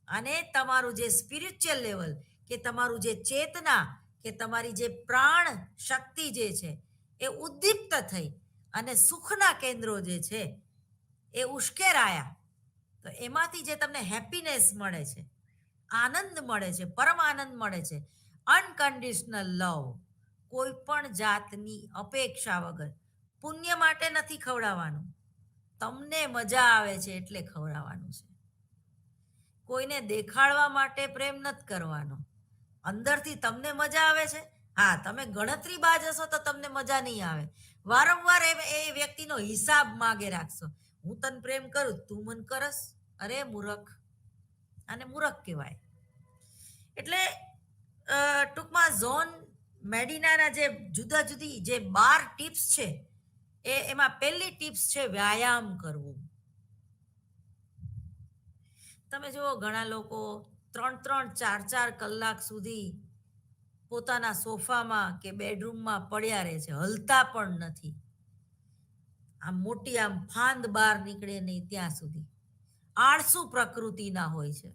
અને તમારું જે સ્પિરિચ્યુઅલ લેવલ કે તમારું જે ચેતના કે તમારી જે પ્રાણ શક્તિ જે છે એ ઉદ્દીપ્ત થઈ અને સુખના કેન્દ્રો જે છે એ ઉશ્કેરાયા, તો એમાંથી જે તમને હેપીનેસ મળે છે, આનંદ મળે છે, પરમ આનંદ મળે છે, અનકન્ડિશનલ લવ, કોઈ પણ જાતની અપેક્ષા વગર. પુણ્ય માટે નથી ખવડાવવાનું, તમને મજા આવે છે એટલે ખવડાવવાનું છે. કોઈને દેખાડવા માટે પ્રેમ નથી કરવાનો, અંદરથી તમને મજા આવે છે. હા, તમે ગણતરીબાજ હશો તો તમને મજા નહીં આવે. વારંવાર એ વ્યક્તિનો હિસાબ માગે રાખશો. હું તને પ્રેમ કરું, તું મને કરસ, અરે મૂર્ખ, અને મૂર્ખ કહેવાય. એટલે ટૂંકમાં ઝોન મેડિનાના જે જુદા જુદી જે 12 ટિપ્સ છે, એમાં પહેલી ટિપ્સ છે વ્યાયામ કરવું. તમે જુઓ ઘણા લોકો 3-3, 4-4 કલાક સુધી પોતાના સોફામાં કે બેડરૂમમાં પડ્યા રહે છે, હલતા પણ નથી. આમ મોટી આમ ફાંદ બહાર નીકળે નહીં ત્યાં સુધી આળસુ પ્રકૃતિના હોય છે.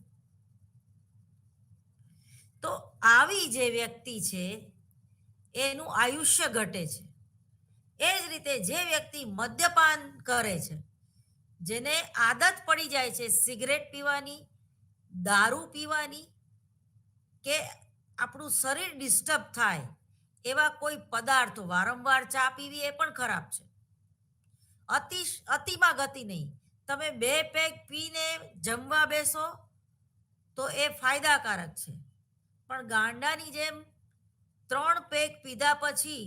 તો આવી જે વ્યક્તિ છે એનું આયુષ્ય ઘટે છે. એ જ રીતે જે વ્યક્તિ મદ્યપાન કરે છે, જેને આદત પડી જાય છે સિગરેટ પીવાની, દારૂ પીવાની, કે આપણું શરીર ડિસ્ટર્બ થાય એવા કોઈ પદાર્થો, વારંવાર ચા પીવી એ પણ ખરાબ છે. અતિમાં ગતિ નહીં. તમે 2 પેગ પીને જમવા બેસો તો એ ફાયદાકારક છે, પણ ગાંડાની જેમ 3 પેગ પીધા પછી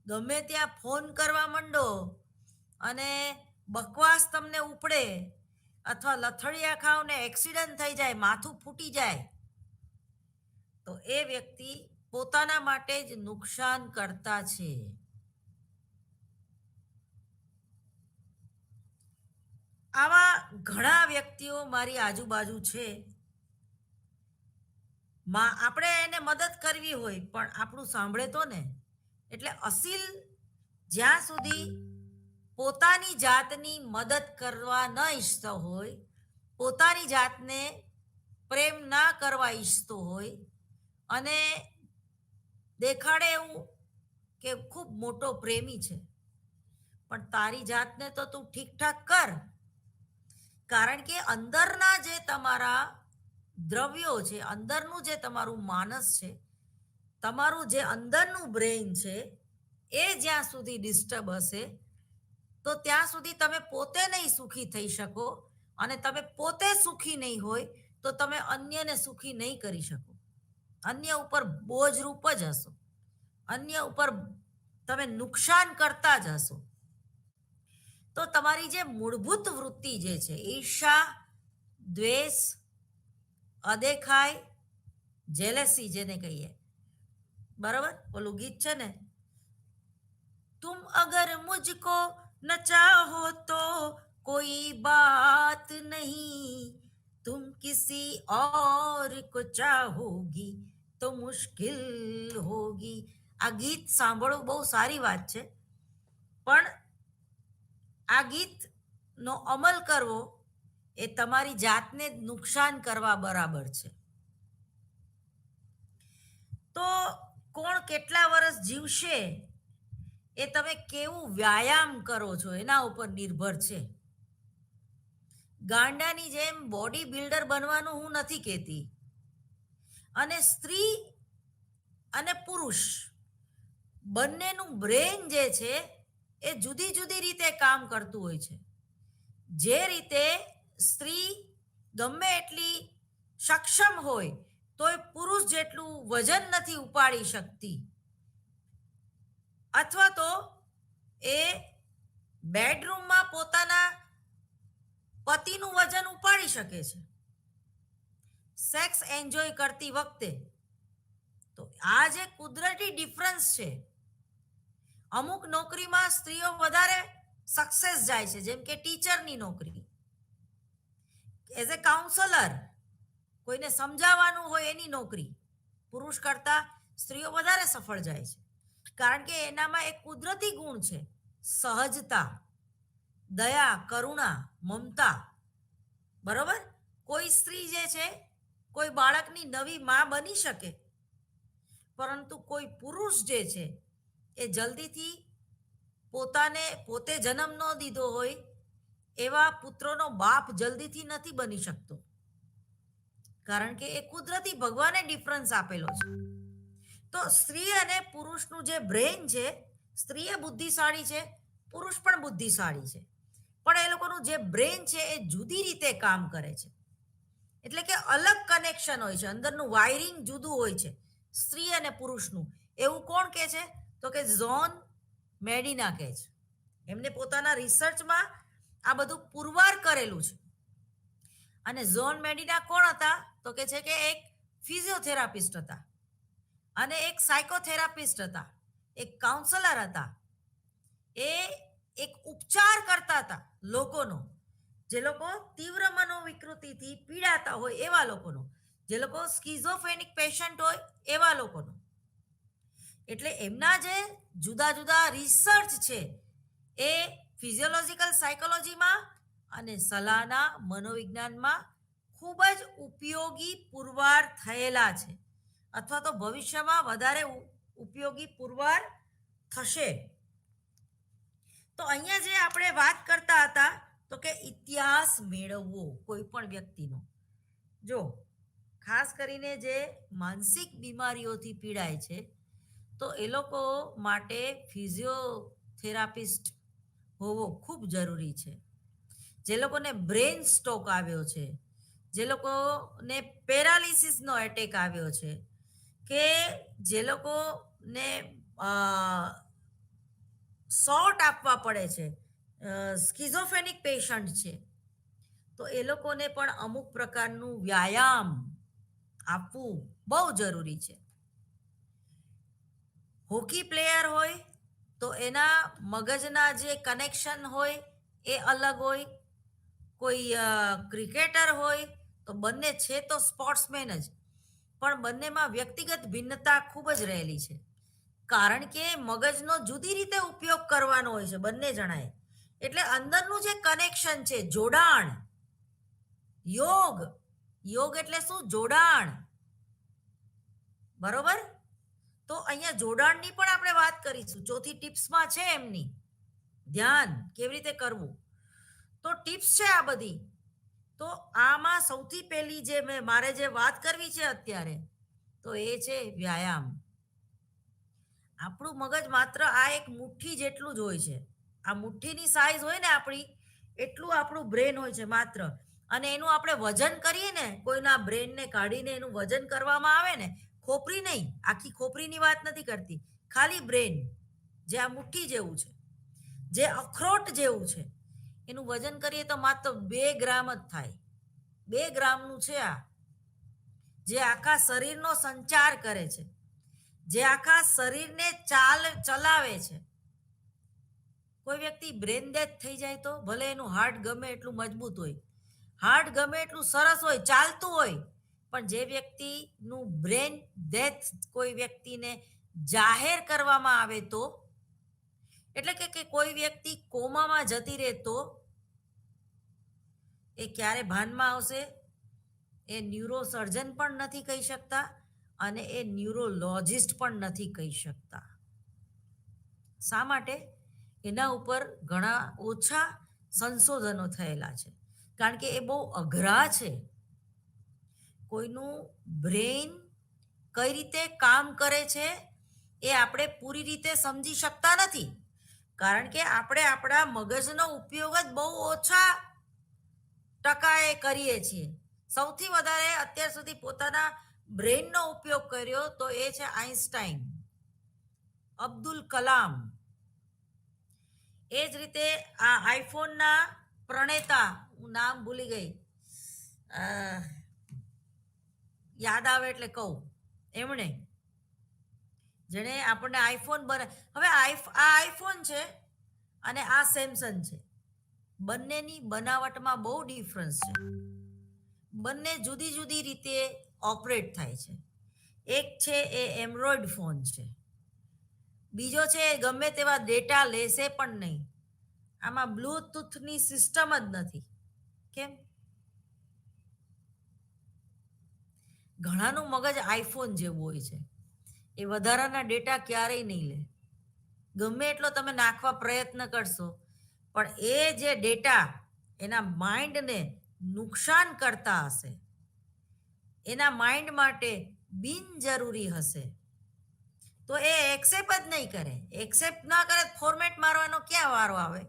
ગમે ત્યાં ફોન કરવા માંડો અને બકવાસ તમને ઉપડે અથવા લથડિયા ખાવ ને એક્સિડન્ટ થઈ જાય, માથું ફૂટી જાય, તો એ વ્યક્તિ પોતાના માટે જ નુકસાન કરતા છે. આવા ઘણા વ્યક્તિઓ મારી આજુબાજુ છે. આપણે એને મદદ કરવી હોય પણ આપણું સાંભળે તો ને. એટલે અસીલ જ્યાં સુધી પોતાની જાતની મદદ કરવા ન ઈચ્છતો હોય, પોતાની જાતને પ્રેમ ના કરવા ઈચ્છતો હોય અને દેખાડે એવું કે ખૂબ મોટો પ્રેમી છે, પણ તારી જાતને તો તું ઠીકઠાક કર. કારણ કે અંદરના જે તમારા દ્રવ્યો છે, અંદરનું જે તમારું માનસ છે, તમારું જે અંદરનું બ્રેઇન છે, એ જ્યાં સુધી ડિસ્ટર્બ હશે તો ત્યાં સુધી તમે પોતે નહીં સુખી થઈ શકો, અને તમે પોતે સુખી નહીં હોય તો તમે અન્યને સુખી નહીં કરી શકો. અન્ય ઉપર બોજરૂપ જ હશો, અન્ય ઉપર તમે નુકસાન કરતા જ હશો. તો તમારી જે મૂળભૂત વૃત્તિ જે છે, ઈર્ષા, દ્વેષ, અદેખાઈ, જેલેસી જેને કહીએ, બરાબર, ઓલું ગીત છે ને, तुम अगर मुझको न चाहो तो कोई बात नहीं, तुम किसी और को चाहोगी तो मुश्किल होगी. આ ગીત સાંભળવું બહુ સારી વાત છે, પણ આ ગીતનો અમલ કરવો એ તમારી જાતને નુકસાન કરવા બરાબર છે. તો કોણ કેટલા વર્ષ જીવશે એ તમે કેવું વ્યાયામ કરો છો એના ઉપર નિર્ભર છે. ગાંડાની જેમ બોડી બિલ્ડર બનવાનું હું નથી કહેતી, અને સ્ત્રી અને પુરુષ બંનેનું બ્રેન જે છે એ જુદી જુદી રીતે કામ કરતું હોય છે. જે રીતે સ્ત્રી ગમે એટલી સક્ષમ હોય તોય પુરુષ જેટલું વજન નથી ઉપાડી શકતી, અથવા તો એ બેડરૂમમાં પોતાના પતિનું વજન ઉપાડી શકે છે સેક્સ એન્જોય કરતી વખતે. તો આ જે કુદરતી ડિફરન્સ છે, અમુક નોકરીમાં સ્ત્રીઓ વધારે સક્સેસ જાય છે, જેમ કે ટીચરની નોકરી, એઝ એ કાઉન્સલર, કોઈને સમજાવવાનું હોય એની નોકરી, પુરુષ કરતા સ્ત્રીઓ વધારે સફળ જાય છે. કારણ કે એનામાં એક કુદરતી ગુણ છે, સહજતા, દયા, કરુણા, મમતા. બરોબર? કોઈ સ્ત્રી જે છે કોઈ બાળકની નવી માં બની શકે, પરંતુ કોઈ પુરુષ જે છે એ જલ્દીથી પોતે જન્મ ન દીધો હોય એવા પુત્રોનો બાપ જલ્દીથી નથી બની શકતો, કારણ કે એ કુદરતી ભગવાને ડિફરન્સ આપેલો છે. તો સ્ત્રી અને પુરુષનું જે બ્રેન છે, સ્ત્રી એ બુદ્ધિશાળી છે, પુરુષ પણ બુદ્ધિશાળી છે, પણ એ લોકોનું જે બ્રેન છે એ જુદી રીતે કામ કરે છે. એટલે કે અલગ કનેક્શન હોય છે, અંદરનું વાયરિંગ જુદું હોય છે સ્ત્રી અને પુરુષનું. એવું કોણ કહે છે? તો કે ઝોન મેડિના કહે છે. એમને પોતાના રિસર્ચમાં આ બધું પુરવાર કરેલું છે. અને ઝોન મેડિના કોણ હતા? તો કે છે કે એક ફિઝિયોથેરાપિસ્ટ હતા, અને એક સાયકોથેરાપિસ્ટ હતા, એક કાઉન્સલર હતા. એ એક ઉપચાર કરતા હતા લોકોનો, જે લોકો તીવ્ર મનોવિકૃતિથી પીડાતા હોય એવા લોકોનો, જે લોકો સ્કિઝોફ્રેનિક પેશન્ટ હોય એવા લોકોનો. એટલે એમના જે જુદા જુદા રિસર્ચ છે એ ફિઝિયોલોજીકલ સાયકોલોજીમાં અને સલાહના મનોવિજ્ઞાનમાં ખૂબ જ ઉપયોગી પુરવાર થયેલા છે, અથવા તો ભવિષ્યમાં વધારે ઉપયોગી પુરવાર થશે. તો અહીંયા જે આપણે વાત કરતા હતા, તો કે ઇતિહાસ મેળવવો કોઈ પણ વ્યક્તિનો. જો ખાસ કરીને જે માનસિક બીમારીઓથી પીડાય છે, તો એ લોકો માટે ફિઝિયોથેરાપિસ્ટ હોવો ખૂબ જરૂરી છે. જે લોકોને બ્રેન સ્ટ્રોક આવ્યો છે, જે લોકોને પેરાલિસિસનો એટેક આવ્યો છે, કે જે લોકોને શોર્ટ આપવા પડે છે, સ્કિઝોફ્રેનિક પેશન્ટ છે, તો એ લોકોને પણ અમુક પ્રકારનું વ્યાયામ આપવું બહુ જરૂરી છે. હોકી પ્લેયર હોય તો એના મગજના જે કનેક્શન હોય એ અલગ હોય, કોઈ ક્રિકેટર હોય તો બંને છે તો સ્પોર્ટ્સમેન જ, પણ બંનેમાં વ્યક્તિગત ભિન્નતા ખૂબ જ રહેલી છે, કારણ કે મગજનો જુદી રીતે ઉપયોગ કરવાનો હોય છે બંને જણાએ. એટલે અંદરનું જે કનેક્શન છે, જોડાણ, યોગ એટલે શું? જોડાણ. બરોબર? તો અહીંયા જોડાણની પણ આપણે વાત કરીશું, ચોથી ટિપ્સમાં છે એમની, ધ્યાન કેવી રીતે કરવું. તો ટિપ્સ છે આ બધી. તો આમાં સૌથી પહેલી જે મારે જે વાત કરવી છે અત્યારે, તો એ છે વ્યાયામ. આપણું મગજ માત્ર આ એક મુઠ્ઠી જેટલું જ હોય છે. આ મુઠ્ઠીની સાઈઝ હોય ને આપણી, એટલું આપણું બ્રેન હોય છે માત્ર. અને એનું આપણે વજન કરીએ ને, કોઈના બ્રેનને કાઢીને એનું વજન કરવામાં આવે ને, ખોપરી નહીં, આખી ખોપરીની વાત નથી કરતી, ખાલી બ્રેન, જે આ મુઠ્ઠી જેવું છે, જે અખરોટ જેવું છે, એનું વજન કરીએ તો માત્ર 2 ગ્રામ જ થાય. 2 ગ્રામનું છે આ, જે આખા શરીરનો સંચાર કરે છે, જે આખા શરીરને ચલાવે છે. કોઈ વ્યક્તિ બ્રેન ડેથ થઈ જાય તો ભલે એનું હાર્ટ ગમે એટલું મજબૂત હોય, હાર્ટ ગમે એટલું સરસ હોય, ચાલતું હોય, પણ જે વ્યક્તિનું બ્રેન ડેથ કોઈ વ્યક્તિને જાહેર કરવામાં આવે તો, એટલે કે કોઈ વ્યક્તિ કોમામાં જતી રહે તો એ ક્યારે ભાનમાં આવશે એ ન્યુરોસર્જન પણ નથી કહી શકતા, અને એ ન્યુરોલોજિસ્ટ પણ નથી કહી શકતા. શા માટે? એના ઉપર ઘણા ઓછા સંશોધનો થયેલા છે, કારણ કે એ બહુ અઘરા છે. કોઈનું બ્રેઇન કઈ રીતે કામ કરે છે એ આપણે પૂરી રીતે સમજી શકતા નથી, કારણ કે આપણે આપણા મગજનો ઉપયોગ જ બહુ ઓછા ટકાએ કરીએ છીએ. સૌથી વધારે અત્યાર સુધી પોતાના બ્રેઇનનો ઉપયોગ કર્યો તો એ છે આઈન્સ્ટાઈન, અબ્દુલ કલામ. એ જ રીતે આ આઈફોનના પ્રણેતા, હું નામ ભૂલી ગઈ, યાદ આવે એટલે કહું, એમણે જેણે આપણને આઈફોન હવે આ આઈફોન છે અને આ સેમસંગ છે, બંનેની બનાવટમાં બહુ ડિફરન્સ છે. બંને જુદી જુદી રીતે ઓપરેટ થાય છે. એક છે એ એન્ડ્રોઈડ ફોન છે, બીજો છે એ ગમે તેવા ડેટા લેશે પણ નહીં. આમાં બ્લૂટૂથની સિસ્ટમ જ નથી. કેમ? ઘણાનું મગજ આઈફોન જેવું હોય છે, એ વધારાના ડેટા ક્યારેય નહીં લે. ગમે એટલો તમે નાખવા પ્રયત્ન કરશો, પણ એ જે ડેટા એના માઇન્ડને નુકસાન કરતા હશે, એના માઇન્ડ માટે બિનજરૂરી હશે, તો એ એક્સેપ્ટ જ નહીં કરે. એક્સેપ્ટ ના કરે ફોર્મેટ મારવાનો ક્યાં વારો આવે?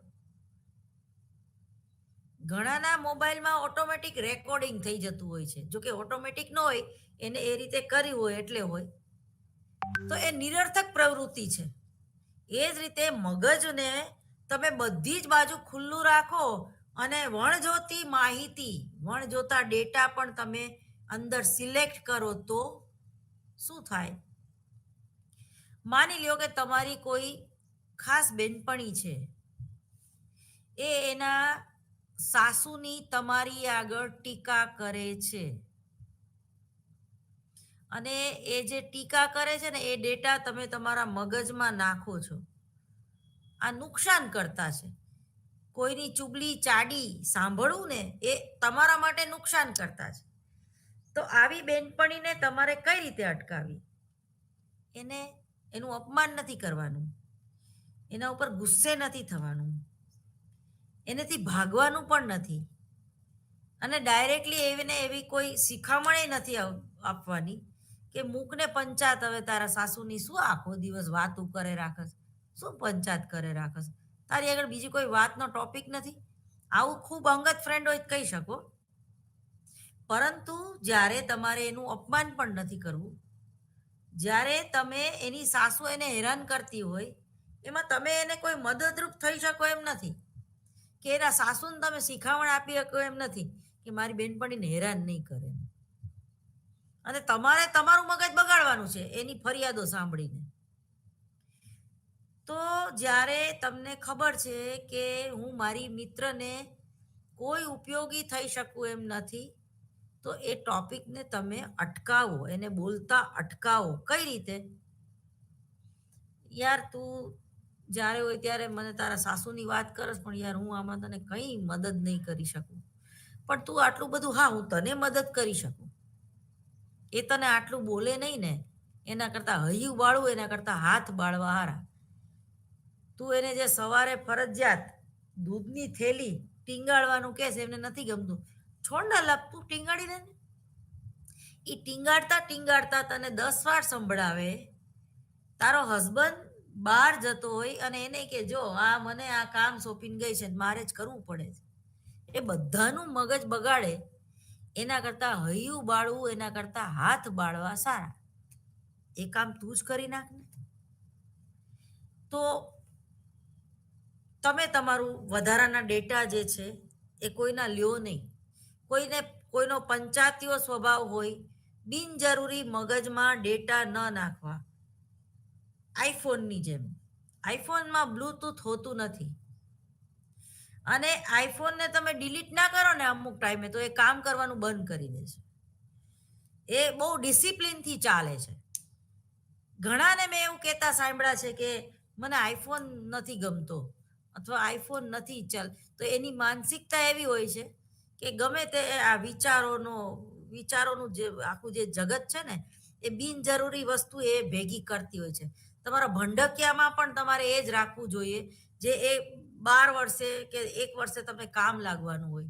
ઘણાના મોબાઈલમાં ઓટોમેટિક રેકોર્ડિંગ થઈ જતું હોય છે. જો કે ઓટોમેટિક ન હોય, એને એ રીતે કર્યું હોય એટલે હોય, તો એ નિરર્થક પ્રવૃત્તિ છે. એ જ રીતે મગજને તમે બધી જ બાજુ ખુલ્લું રાખો અને વણજોતી માહિતી, વણજોતા ડેટા પણ તમે અંદર સિલેક્ટ કરો તો શું થાય? માની લ્યો કે તમારી કોઈ ખાસ બેનપણી છે, એ એના સાસુની તમારી આગળ ટીકા કરે છે, અને એ જે ટીકા કરે છે ને એ ડેટા તમે તમારા મગજમાં નાખો છો. આ નુકસાન કરતા છે. કોઈની ચુગલી ચાડી સાંભળવું ને એ તમારા માટે નુકસાન કરતા છે. તો આવી બેનપણીને તમારે કઈ રીતે અટકાવી? એનું અપમાન નથી કરવાનું, એના ઉપર ગુસ્સે નથી થવાનું, એનેથી ભાગવાનું પણ નથી, અને ડાયરેક્ટલી એવીને એવી કોઈ શિખામણ નથી આપવાની કે મૂકને પંચાત, હવે તારા સાસુની શું આખો દિવસ વાતું કરે રાખસ, શું પંચાત કરે રાખસ, તારી આગળ બીજી કોઈ વાતનો ટોપિક નથી. આવું ખૂબ અંગત ફ્રેન્ડ હોય કહી શકો, પરંતુ જ્યારે તમારે એનું અપમાન પણ નથી કરવું, જ્યારે તમે એની સાસુ એને હેરાન કરતી હોય, એમાં તમે એને કોઈ મદદરૂપ થઈ શકો એમ નથી, કે એના સાસુને તમે શિખામણ આપી શકો એમ નથી કે મારી બેનપણીને હેરાન નહીં કરે. અને તમારે તમારું મગજ બગાડવાનું છે એની ફરિયાદો સાંભળીને. તો જ્યારે તમને ખબર છે કે હું મારી મિત્રને કોઈ ઉપયોગી થઈ શકું એમ નથી, તો એ ટોપિકને તમે અટકાવો, એને બોલતા અટકાવો. કઈ રીતે? યાર તું જ્યારે હોય ત્યારે મને તારા સાસુની વાત કરસ, પણ યાર હું આમાં તને કંઈ મદદ નહીં કરી શકું, પણ તું આટલું બધું, હા હું તને મદદ કરી શકું, એ તને આટલું બોલે નહીં ને, એના કરતાં હૈયું બાળવું એના કરતાં હાથ બાળવા હારા. તું એને જે સવારે ફરજિયાત દૂધની થેલી ટીંગાડવાનું કહેશે, એમને નથી ગમતું, છોડ ને લપ, તું ટીંગાડી દે ને. એ ટીંગાડતા ટીંગાડતા તને 10 વાર સંભળાવે. તારો હસબન્ડ બહાર જતો હોય અને એને કે જો આ મને આ કામ સોંપીને ગઈ છે, મારે જ કરવું પડે છે, એ બધાનું મગજ બગાડે એના કરતાં હૈયું બાળવું એના કરતાં હાથ બાળવા સારા. એ કામ તું જ કરી નાખ ને. તો તમે તમારું વધારાના ડેટા જે છે એ કોઈના લ્યો નહીં. કોઈનો પંચાયતીયો સ્વભાવ હોય, બિનજરૂરી મગજમાં ડેટા ન નાખવા. આઈફોનની જેમ, આઈફોનમાં બ્લૂટૂથ હોતું નથી, અને આઈફોનને તમે ડિલીટ ના કરો ને અમુક ટાઈમે તો એ કામ કરવાનું બંધ કરી દે છે. એ બહુ ડિસિપ્લિનથી ચાલે છે. ઘણાને મેં એવું કહેતા સાંભળ્યા છે કે મને આઈફોન નથી ગમતો અથવા આઈફોન નથી ચાલ, તો એની માનસિકતા એવી હોય છે કે ગમે તે આ વિચારોનું જે આખું જે જગત છે ને, એ બિનજરૂરી વસ્તુ એ ભેગી કરતી હોય છે. તમારા ભંડકિયામાં પણ તમારે એ જ રાખવું જોઈએ જે એ 12 વર્ષે કે 1 વર્ષે તમને કામ લાગવાનું હોય.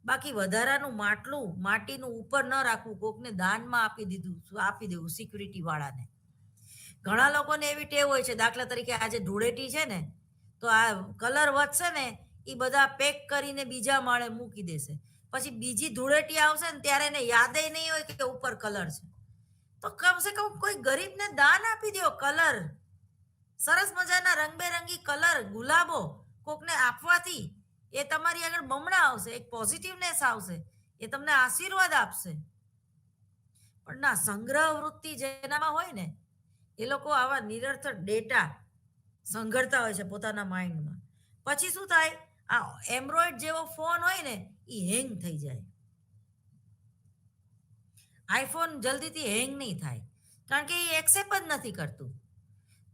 બાકી વધારાનું માટીનું ઉપર ન રાખવું, કોકને દાનમાં આપી દેવું સિક્યુરિટી વાળાને. ઘણા લોકોને એવી ટેવ હોય છે, દાખલા તરીકે આજે ધૂળેટી છે ને, તો આ કલર વધશે ને એ બધા પેક કરીને બીજા માળે મૂકી દેશે. પછી બીજી ધૂળેટી આવશે ને ત્યારે એને યાદે નહીં હોય કે ઉપર કલર છે. તો કમસે કમ કોઈ ગરીબને દાન આપી દો. કલર, સરસ મજાના રંગબેરંગી કલર, ગુલાબો કોકને આપવાથી એ તમારી આગળ બમણા આવશે, એક પોઝિટિવનેસ આવશે, એ તમને આશીર્વાદ આપશે. પણ ના, સંગ્રહ વૃત્તિ જેનામાં હોય ને એ લોકો આવા નિરર્થક ડેટા સંઘરતા હોય છે પોતાના માઇન્ડમાં. પછી શું થાય, આ એન્ડ્રોઈડ જેવો ફોન હોય ને એ હેંગ થઈ જાય. આઈફોન જલ્દીથી હેંગ નહીં થાય, કારણ કે એ એક્સેપ્ટ જ નથી કરતું.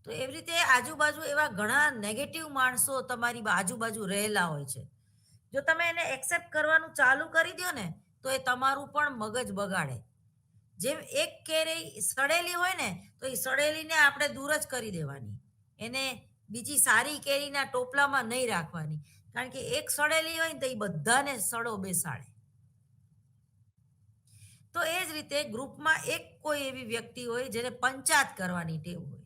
તો એવી રીતે આજુબાજુ એવા ઘણા નેગેટિવ માણસો તમારી આજુબાજુ રહેલા હોય છે. જો તમે એને એક્સેપ્ટ કરવાનું ચાલુ કરી દો ને તો એ તમારું પણ મગજ બગાડે. જેમ એક કેરી સડેલી હોય ને તો એ સડેલીને આપણે દૂર જ કરી દેવાની, એને બીજી સારી કેરીના ટોપલામાં નહીં રાખવાની, કારણ કે એક સડેલી હોય ને તો એ બધાને સડો બેસાડે. તો એ જ રીતે ગ્રુપમાં એક કોઈ એવી વ્યક્તિ હોય જેને પંચાત કરવાની ટેવ હોય,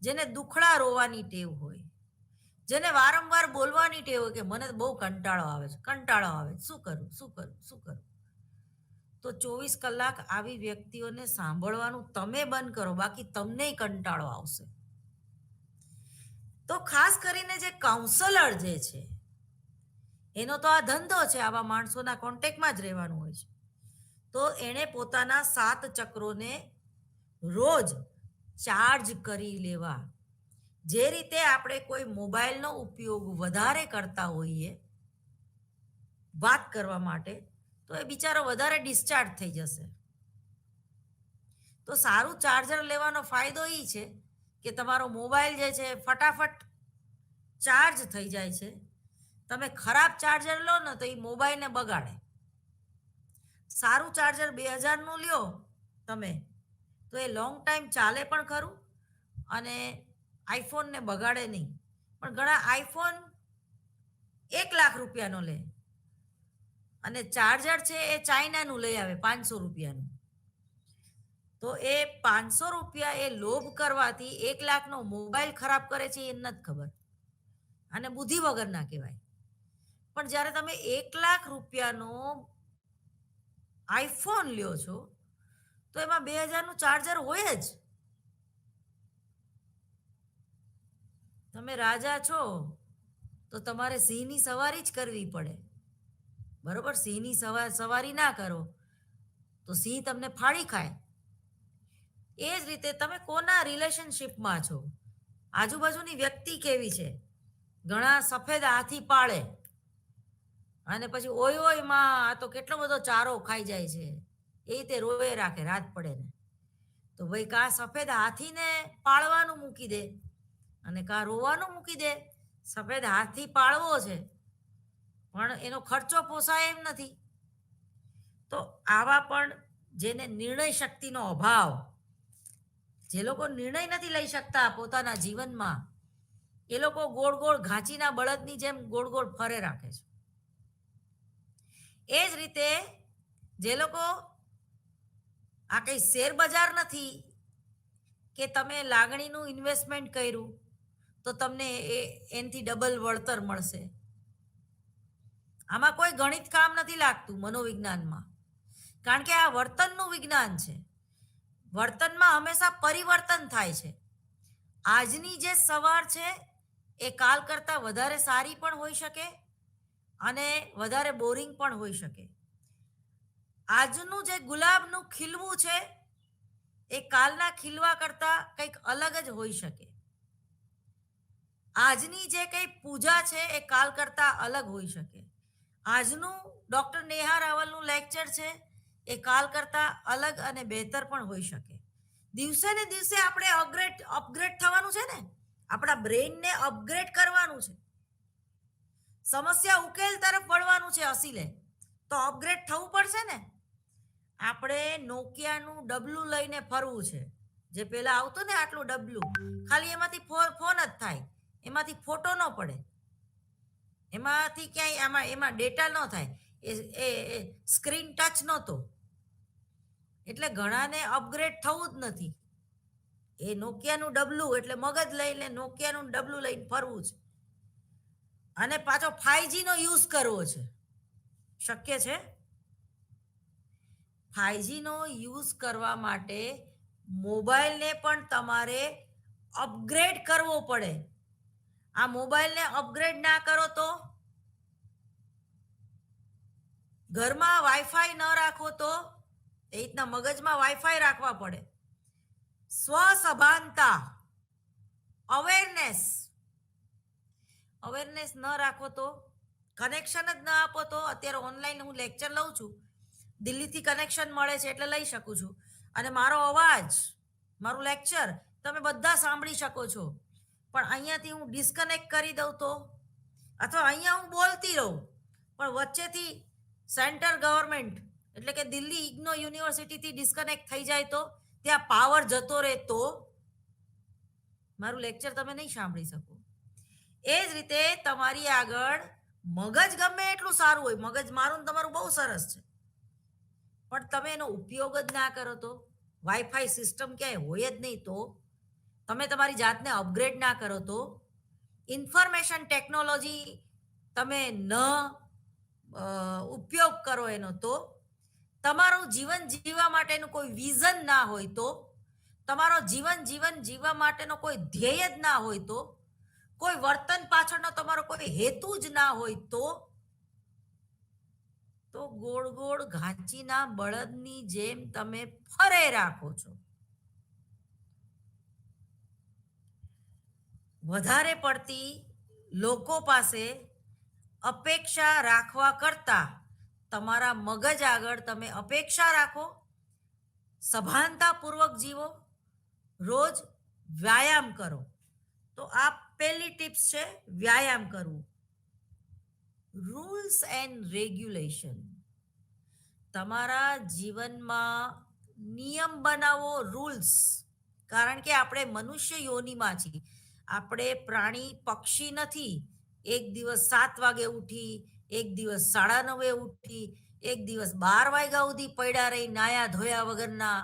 જેને દુખડા રોવાની ટેવ હોય, જેને વારંવાર બોલવાની ટેવ હોય કે મને બહુ કંટાળો આવે છે, શું કરું. તો 24 કલાક આવી વ્યક્તિઓને સાંભળવાનું તમે બંધ કરો, બાકી તમને કંટાળો આવશે. તો ખાસ કરીને જે કાઉન્સલર જે છે એનો તો આ ધંધો છે, આવા માણસોના કોન્ટેક્ટમાં જ રહેવાનું હોય છે. તો એણે પોતાના 7 ચક્રોને રોજ ચાર્જ કરી લેવા. જે રીતે આપણે કોઈ મોબાઈલનો ઉપયોગ વધારે કરતા હોઈએ વાત કરવા માટે, તો એ બિચારો વધારે ડિસ્ચાર્જ થઈ જશે. તો સારું ચાર્જર લેવાનો ફાયદો એ છે કે તમારો મોબાઈલ જે છે ફટાફટ ચાર્જ થઈ જાય છે. તમે ખરાબ ચાર્જર લો ને તો એ મોબાઈલને બગાડે. સારું ચાર્જર 2000નું લ્યો તમે તો એ લોંગ ટાઈમ ચાલે પણ ખરું અને આઈફોનને બગાડે નહીં. પણ ઘણા આઈફોન 1,00,000 રૂપિયાનો લે અને ચાર્જર છે એ ચાઇનાનું લઈ આવે 500 રૂપિયાનું. તો એ 500 રૂપિયા એ લોભ કરવાથી 1,00,000નો મોબાઈલ ખરાબ કરે છે એ નથી ખબર, અને બુદ્ધિ વગર ના કહેવાય. પણ જ્યારે તમે 1,00,000 રૂપિયાનો આઈફોન લ્યો છો તો એમાં 2000નું ચાર્જર હોય જ. તમે રાજા છો તો તમારે સિંહની સવારી જ કરવી પડે, બરોબર? સિંહની સવારી ના કરો તો સિંહ તમને ફાડી ખાય. એ જ રીતે તમે કોના રિલેશનશિપમાં છો, આજુબાજુની વ્યક્તિ કેવી છે. ઘણા સફેદ હાથી પાળે અને પછી ઓય માં આ તો કેટલો બધો ચારો ખાઈ જાય છે, એ રીતે રોએ રાખે રાત પડે ને. તો ભાઈ કા સફેદ હાથીને પાળવાનું મૂકી દે અને કા રોવાનું મૂકી દે. સફેદ હાથી પાળવો છે પણ એનો ખર્ચો પોસાય એમ નથી. તો આવા પણ જેને નિર્ણય શક્તિનો અભાવ, જે લોકો નિર્ણય નથી લઈ શકતા પોતાના જીવનમાં, એ લોકો ગોળ ગોળ ઘાંચીના બળદની જેમ ગોળ ગોળ ફરે રાખે છે. એ જ રીતે જે લોકો, આ કંઈ શેર બજાર નથી કે તમે લાગણીનું ઇન્વેસ્ટમેન્ટ કર્યું તો તમને એનાથી ડબલ વળતર મળશે. આમાં કોઈ ગણિત કામ નથી લાગતું મનોવિજ્ઞાનમાં, કારણ કે આ વર્તનનું વિજ્ઞાન છે. વર્તનમાં હંમેશા પરિવર્તન થાય છે. આજની જે સવાર છે એ કાલ કરતાં વધારે સારી પણ હોઈ શકે અને વધારે બોરિંગ પણ હોઈ શકે. આજનું જે ગુલાબનું ખીલવું છે એ કાલના ખીલવા કરતાં કંઈક અલગ જ હોઈ શકે. આજની જે કંઈ પૂજા છે એ કાલ કરતાં અલગ હોઈ શકે. આજનું ડૉક્ટર નેહા રાવલનું લેક્ચર છે એ કાલ કરતાં અલગ અને બહેતર પણ હોઈ શકે. દિવસે ને દિવસે આપણે અપગ્રેડ થવાનું છે ને, આપણા બ્રેઇનને અપગ્રેડ કરવાનું છે, સમસ્યા ઉકેલ તરફ વળવાનું છે અસીલે, તો અપગ્રેડ થવું પડશે ને. આપણે નોકિયાનું ડબલું લઈને ફરવું છે, જે પેલા આવતું ને આટલું ડબલું, ખાલી એમાંથી ફોન જ થાય, એમાંથી ફોટો ન પડે, એમાંથી ક્યાંય એમાં ડેટા ન થાય. એ એ સ્ક્રીન ટચ નહોતો, એટલે ઘણાને અપગ્રેડ થવું જ નથી. એ નોકિયાનું ડબલું એટલે મગજ લઈને નોકિયાનું ડબલું લઈને ફરવું છે, અને પાછો 5G નો યુઝ કરવો છે. શક્ય છે? 5G નો યુઝ કરવા માટે મોબાઈલને પણ તમારે અપગ્રેડ કરવો પડે. આ મોબાઈલને અપગ્રેડ ના કરો તો, ઘરમાં વાઈફાઈ ન રાખો તો, એ રીતના મગજમાં વાઈફાઈ રાખવા પડે. સ્વસભાનતા, અવેરનેસ ન રાખો તો, કનેક્શન જ ના આપો તો. અત્યારે ઓનલાઈન હું લેક્ચર લઉં છું, દિલ્હીથી કનેક્શન મળે છે એટલે લઈ શકું છું, અને મારો અવાજ, મારું લેક્ચર તમે બધા સાંભળી શકો છો. પણ અહીંયાથી હું ડિસ્કનેક્ટ કરી દઉં તો, અથવા અહીંયા હું બોલતી રહું પણ વચ્ચેથી સેન્ટ્રલ ગવર્મેન્ટ એટલે કે દિલ્હી ઇગ્નો યુનિવર્સિટીથી ડિસ્કનેક્ટ થઈ જાય તો, ત્યાં પાવર જતો રહે તો મારું લેક્ચર તમે નહીં સાંભળી શકો. એ જ રીતે તમારી આગળ મગજ ગમે એટલું સારું હોય, મગજ મારું તમારું બહુ સરસ છે, પણ તમે એનો ઉપયોગ જ ના કરો તો, વાઈફાઈ સિસ્ટમ ક્યાંય હોય જ નહીં તો, તમે તમારી જાતને અપગ્રેડ ના કરો તો, ઇન્ફોર્મેશન ટેકનોલોજી તમે ન ઉપયોગ કરો એનો તો, તમારું જીવન જીવવા માટેનું કોઈ વિઝન ના હોય તો, તમારો જીવન જીવવા માટેનો કોઈ ધ્યેય જ ના હોય તો, કોઈ વર્તન પાછળનો તમારો કોઈ હેતુ જ ના હોય તો ગોળ ગોળ ઘાંચીના બળદની જેમ તમે ફરે રાખો છો. વધારે પડતી લોકો પાસે અપેક્ષા રાખવા કરતા તમારા મગજ આગળ તમે અપેક્ષા રાખો, સભાનતાપૂર્વક જીવો, રોજ વ્યાયામ કરો. તો આ પહેલી ટિપ્સ છે, વ્યાયામ કરવું. રૂલ્સ એન્ડ રેગ્યુલેશન, તમારા જીવનમાં નિયમ બનાવો, રૂલ્સ. કારણ કે આપણે મનુષ્ય યોનિમાં છીએ, આપણે પ્રાણી પક્ષી નથી. એક દિવસ 7 વાગે ઉઠી, એક દિવસ 9:30 ઉઠી, એક દિવસ 12 વાગ્યા સુધી પડ્યા રહી નાયા ધોયા વગરના,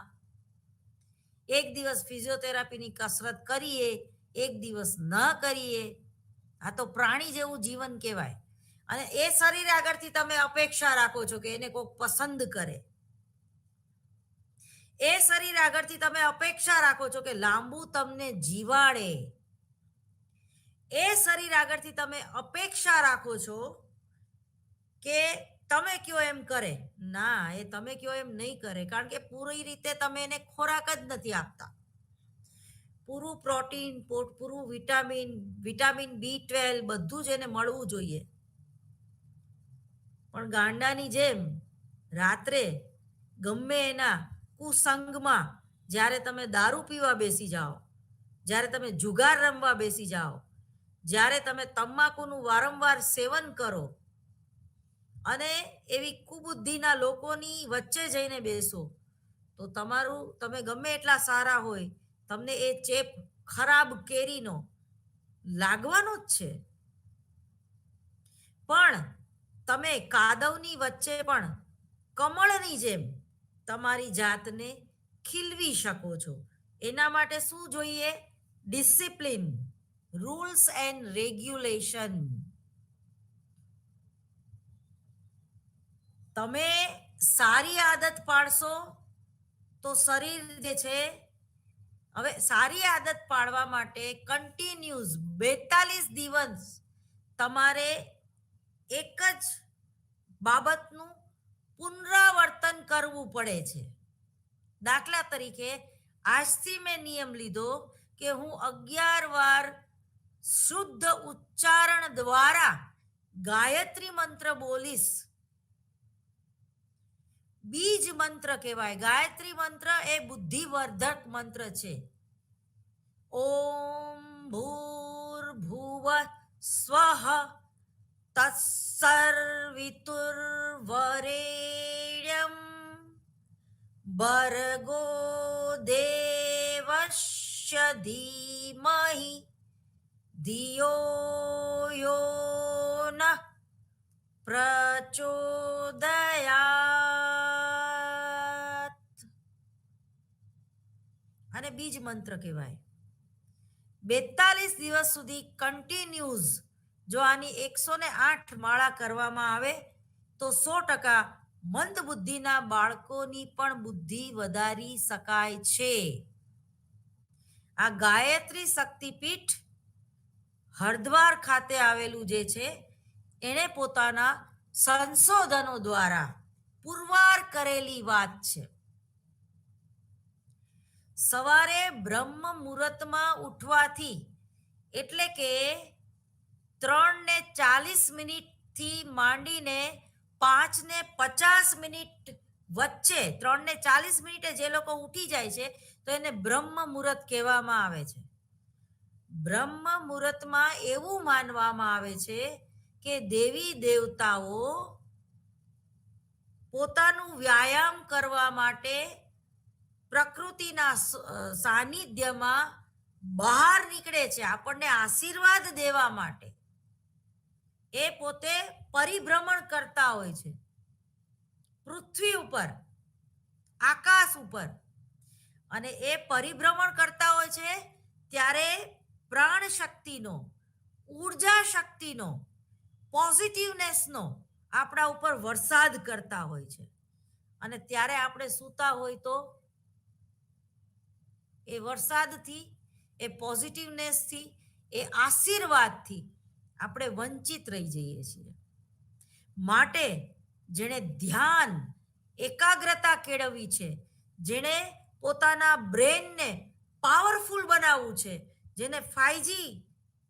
એક દિવસ ફિઝિયોથેરાપીની કસરત કરીએ, એક દિવસ ન કરીએ. આ તો પ્રાણી જેવું જીવન કહેવાય. અને એ શરીર આગળથી તમે અપેક્ષા રાખો છો કે એને કોઈક પસંદ કરે. એ શરીર આગળથી તમે અપેક્ષા રાખો છો કે લાંબુ તમને જીવાડે. એ શરીર આગળથી તમે અપેક્ષા રાખો છો કે તમે કયો એમ કરે. ના, એ તમે કયો એમ નહીં કરે, કારણ કે પૂરી રીતે તમે એને ખોરાક જ નથી આપતા. પૂરું પ્રોટીન, પૂરું વિટામિન B12 બધું જ એને મળવું જોઈએ. પણ ગાંડાની જેમ રાત્રે ગમે એના કુસંગમાં જ્યારે તમે દારૂ પીવા બેસી જાઓ, જ્યારે તમે જુગાર રમવા બેસી જાઓ, જ્યારે તમે તમાકુનું વારંવાર સેવન કરો અને એવી કુબુદ્ધિના લોકોની વચ્ચે જઈને બેસો, તો તમે ગમે એટલા સારા હોય, તમને એ ચેપ ખરાબ કેરીનો લાગવાનો જ છે. પણ તમે કાદવની વચ્ચે પણ કમળની જેમ તમારી જાતને ખીલવી શકો છો. એના માટે શું જોઈએ? Discipline, rules and regulation. તમે સારી આદત પાડશો તો શરીર જે છે, હવે સારી આદત પાડવા માટે કન્ટિન્યુઅસ 42 દિવસ તમારે એક જ બાબતનું પુનરાવર્તન કરવું પડે છે. દાખલા તરીકે, આજથી મેં નિયમ લીધો કે હું 11 વાર શુદ્ધ ઉચ્ચારણ દ્વારા ગાયત્રી મંત્ર બોલીશ. બીજ મંત્ર કહેવાય. ગાયત્રી મંત્ર એ બુદ્ધિવર્ધક મંત્ર છે. ઓમ ભૂર્ભુવ સ્વઃ તત્સર્વિતુર્વરેણ્યં ભર્ગો દેવસ્ય ધીમહિ ધિયો યો નઃ પ્રચોદયાત. અને બીજ મંત્ર કહેવાય. 42 દિવસ સુધી કન્ટિન્યુઝ જો આની 108 માળા કરવામાં આવે તો 100% મંદ બુદ્ધિના બાળકોની પણ બુદ્ધિ વધારી શકાય છે. આ ગાયત્રી શક્તિપીઠ હરદ્વાર ખાતે આવેલું જે છે એણે પોતાના સંશોધનો દ્વારા પુરવાર કરેલી વાત છે. સવારે બ્રહ્મ મુહૂર્તમાં ઉઠવાથી એટલે કે 3:40 થી માંડીને 5:50 વચ્ચે 3:40 જે લોકો ઉઠી જાય છે તો એને બ્રહ્મ મુહૂર્ત કહેવામાં આવે છે. બ્રહ્મ મુહૂર્તમાં એવું માનવામાં આવે છે કે દેવી દેવતાઓ પોતાનું વ્યાયામ કરવા માટે પ્રકૃતિના સાનિધ્યમાં બહાર નીકળે છે આપણને આશીર્વાદ દેવા માટે. એ પોતે પરિભ્રમણ કરતા હોય છે પૃથ્વી ઉપર, આકાશ ઉપર, અને એ પરિભ્રમણ કરતા હોય છે ત્યારે પ્રાણ શક્તિનો, ઉર્જા શક્તિનો, પોઝિટિવનેસનો આપણા ઉપર વરસાદ કરતા હોય છે. અને ત્યારે આપણે સૂતા હોય તો એ વરસાદથી, એ પોઝિટિવનેસથી, એ આશીર્વાદથી આપણે વંચિત રહી જઈએ છીએ. માટે જેણે ધ્યાન, એકાગ્રતા કેળવવી છે, જેણે પોતાના બ્રેનને પાવરફુલ બનાવવું છે, જેને 5G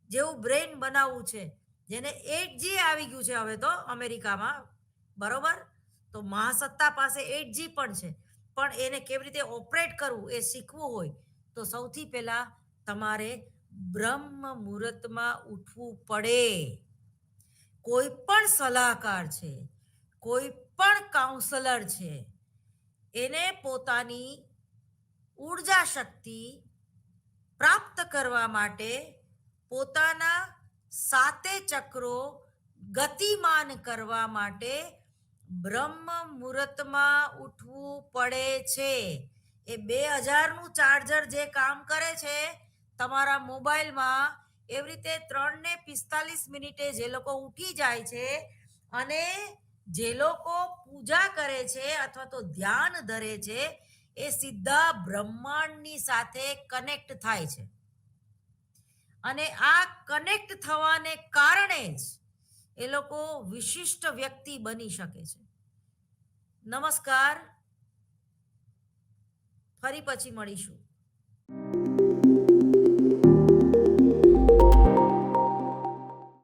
જેવું બ્રેન બનાવવું છે, જેને 8G આવી ગયું છે હવે તો અમેરિકામાં, બરોબર, તો મહાસત્તા પાસે 8G પણ છે, પણ એને કેવી રીતે ઓપરેટ કરવું એ શીખવું હોય તો સૌથી પહેલા તમારે બ્રહ્મ મુહૂર્તમાં ઉઠવું પડે. કોઈ પણ સલાહકાર છે, કોઈ પણ કાઉન્સલર છે, એને પોતાની ઉર્જા શક્તિ પ્રાપ્ત કરવા માટે પોતાના 7 ચક્રો ગતિમાન કરવા માટે બ્રહ્મ મુહૂર્તમાં ઉઠવું પડે છે. એ 2000નું ચાર્જર જે કામ કરે છે તમારા મોબાઈલમાં, એવી રીતે 3:45 જે લોકો ઉઠી જાય છે અને જે લોકો પૂજા કરે છે અથવા તો ધ્યાન ધરે છે એ સીધા બ્રહ્માંડની સાથે કનેક્ટ થાય છે. અને આ કનેક્ટ થવાને કારણે જ એ લોકો વિશિષ્ટ વ્યક્તિ બની શકે છે. નમસ્કાર, ફરી પછી મળીશું.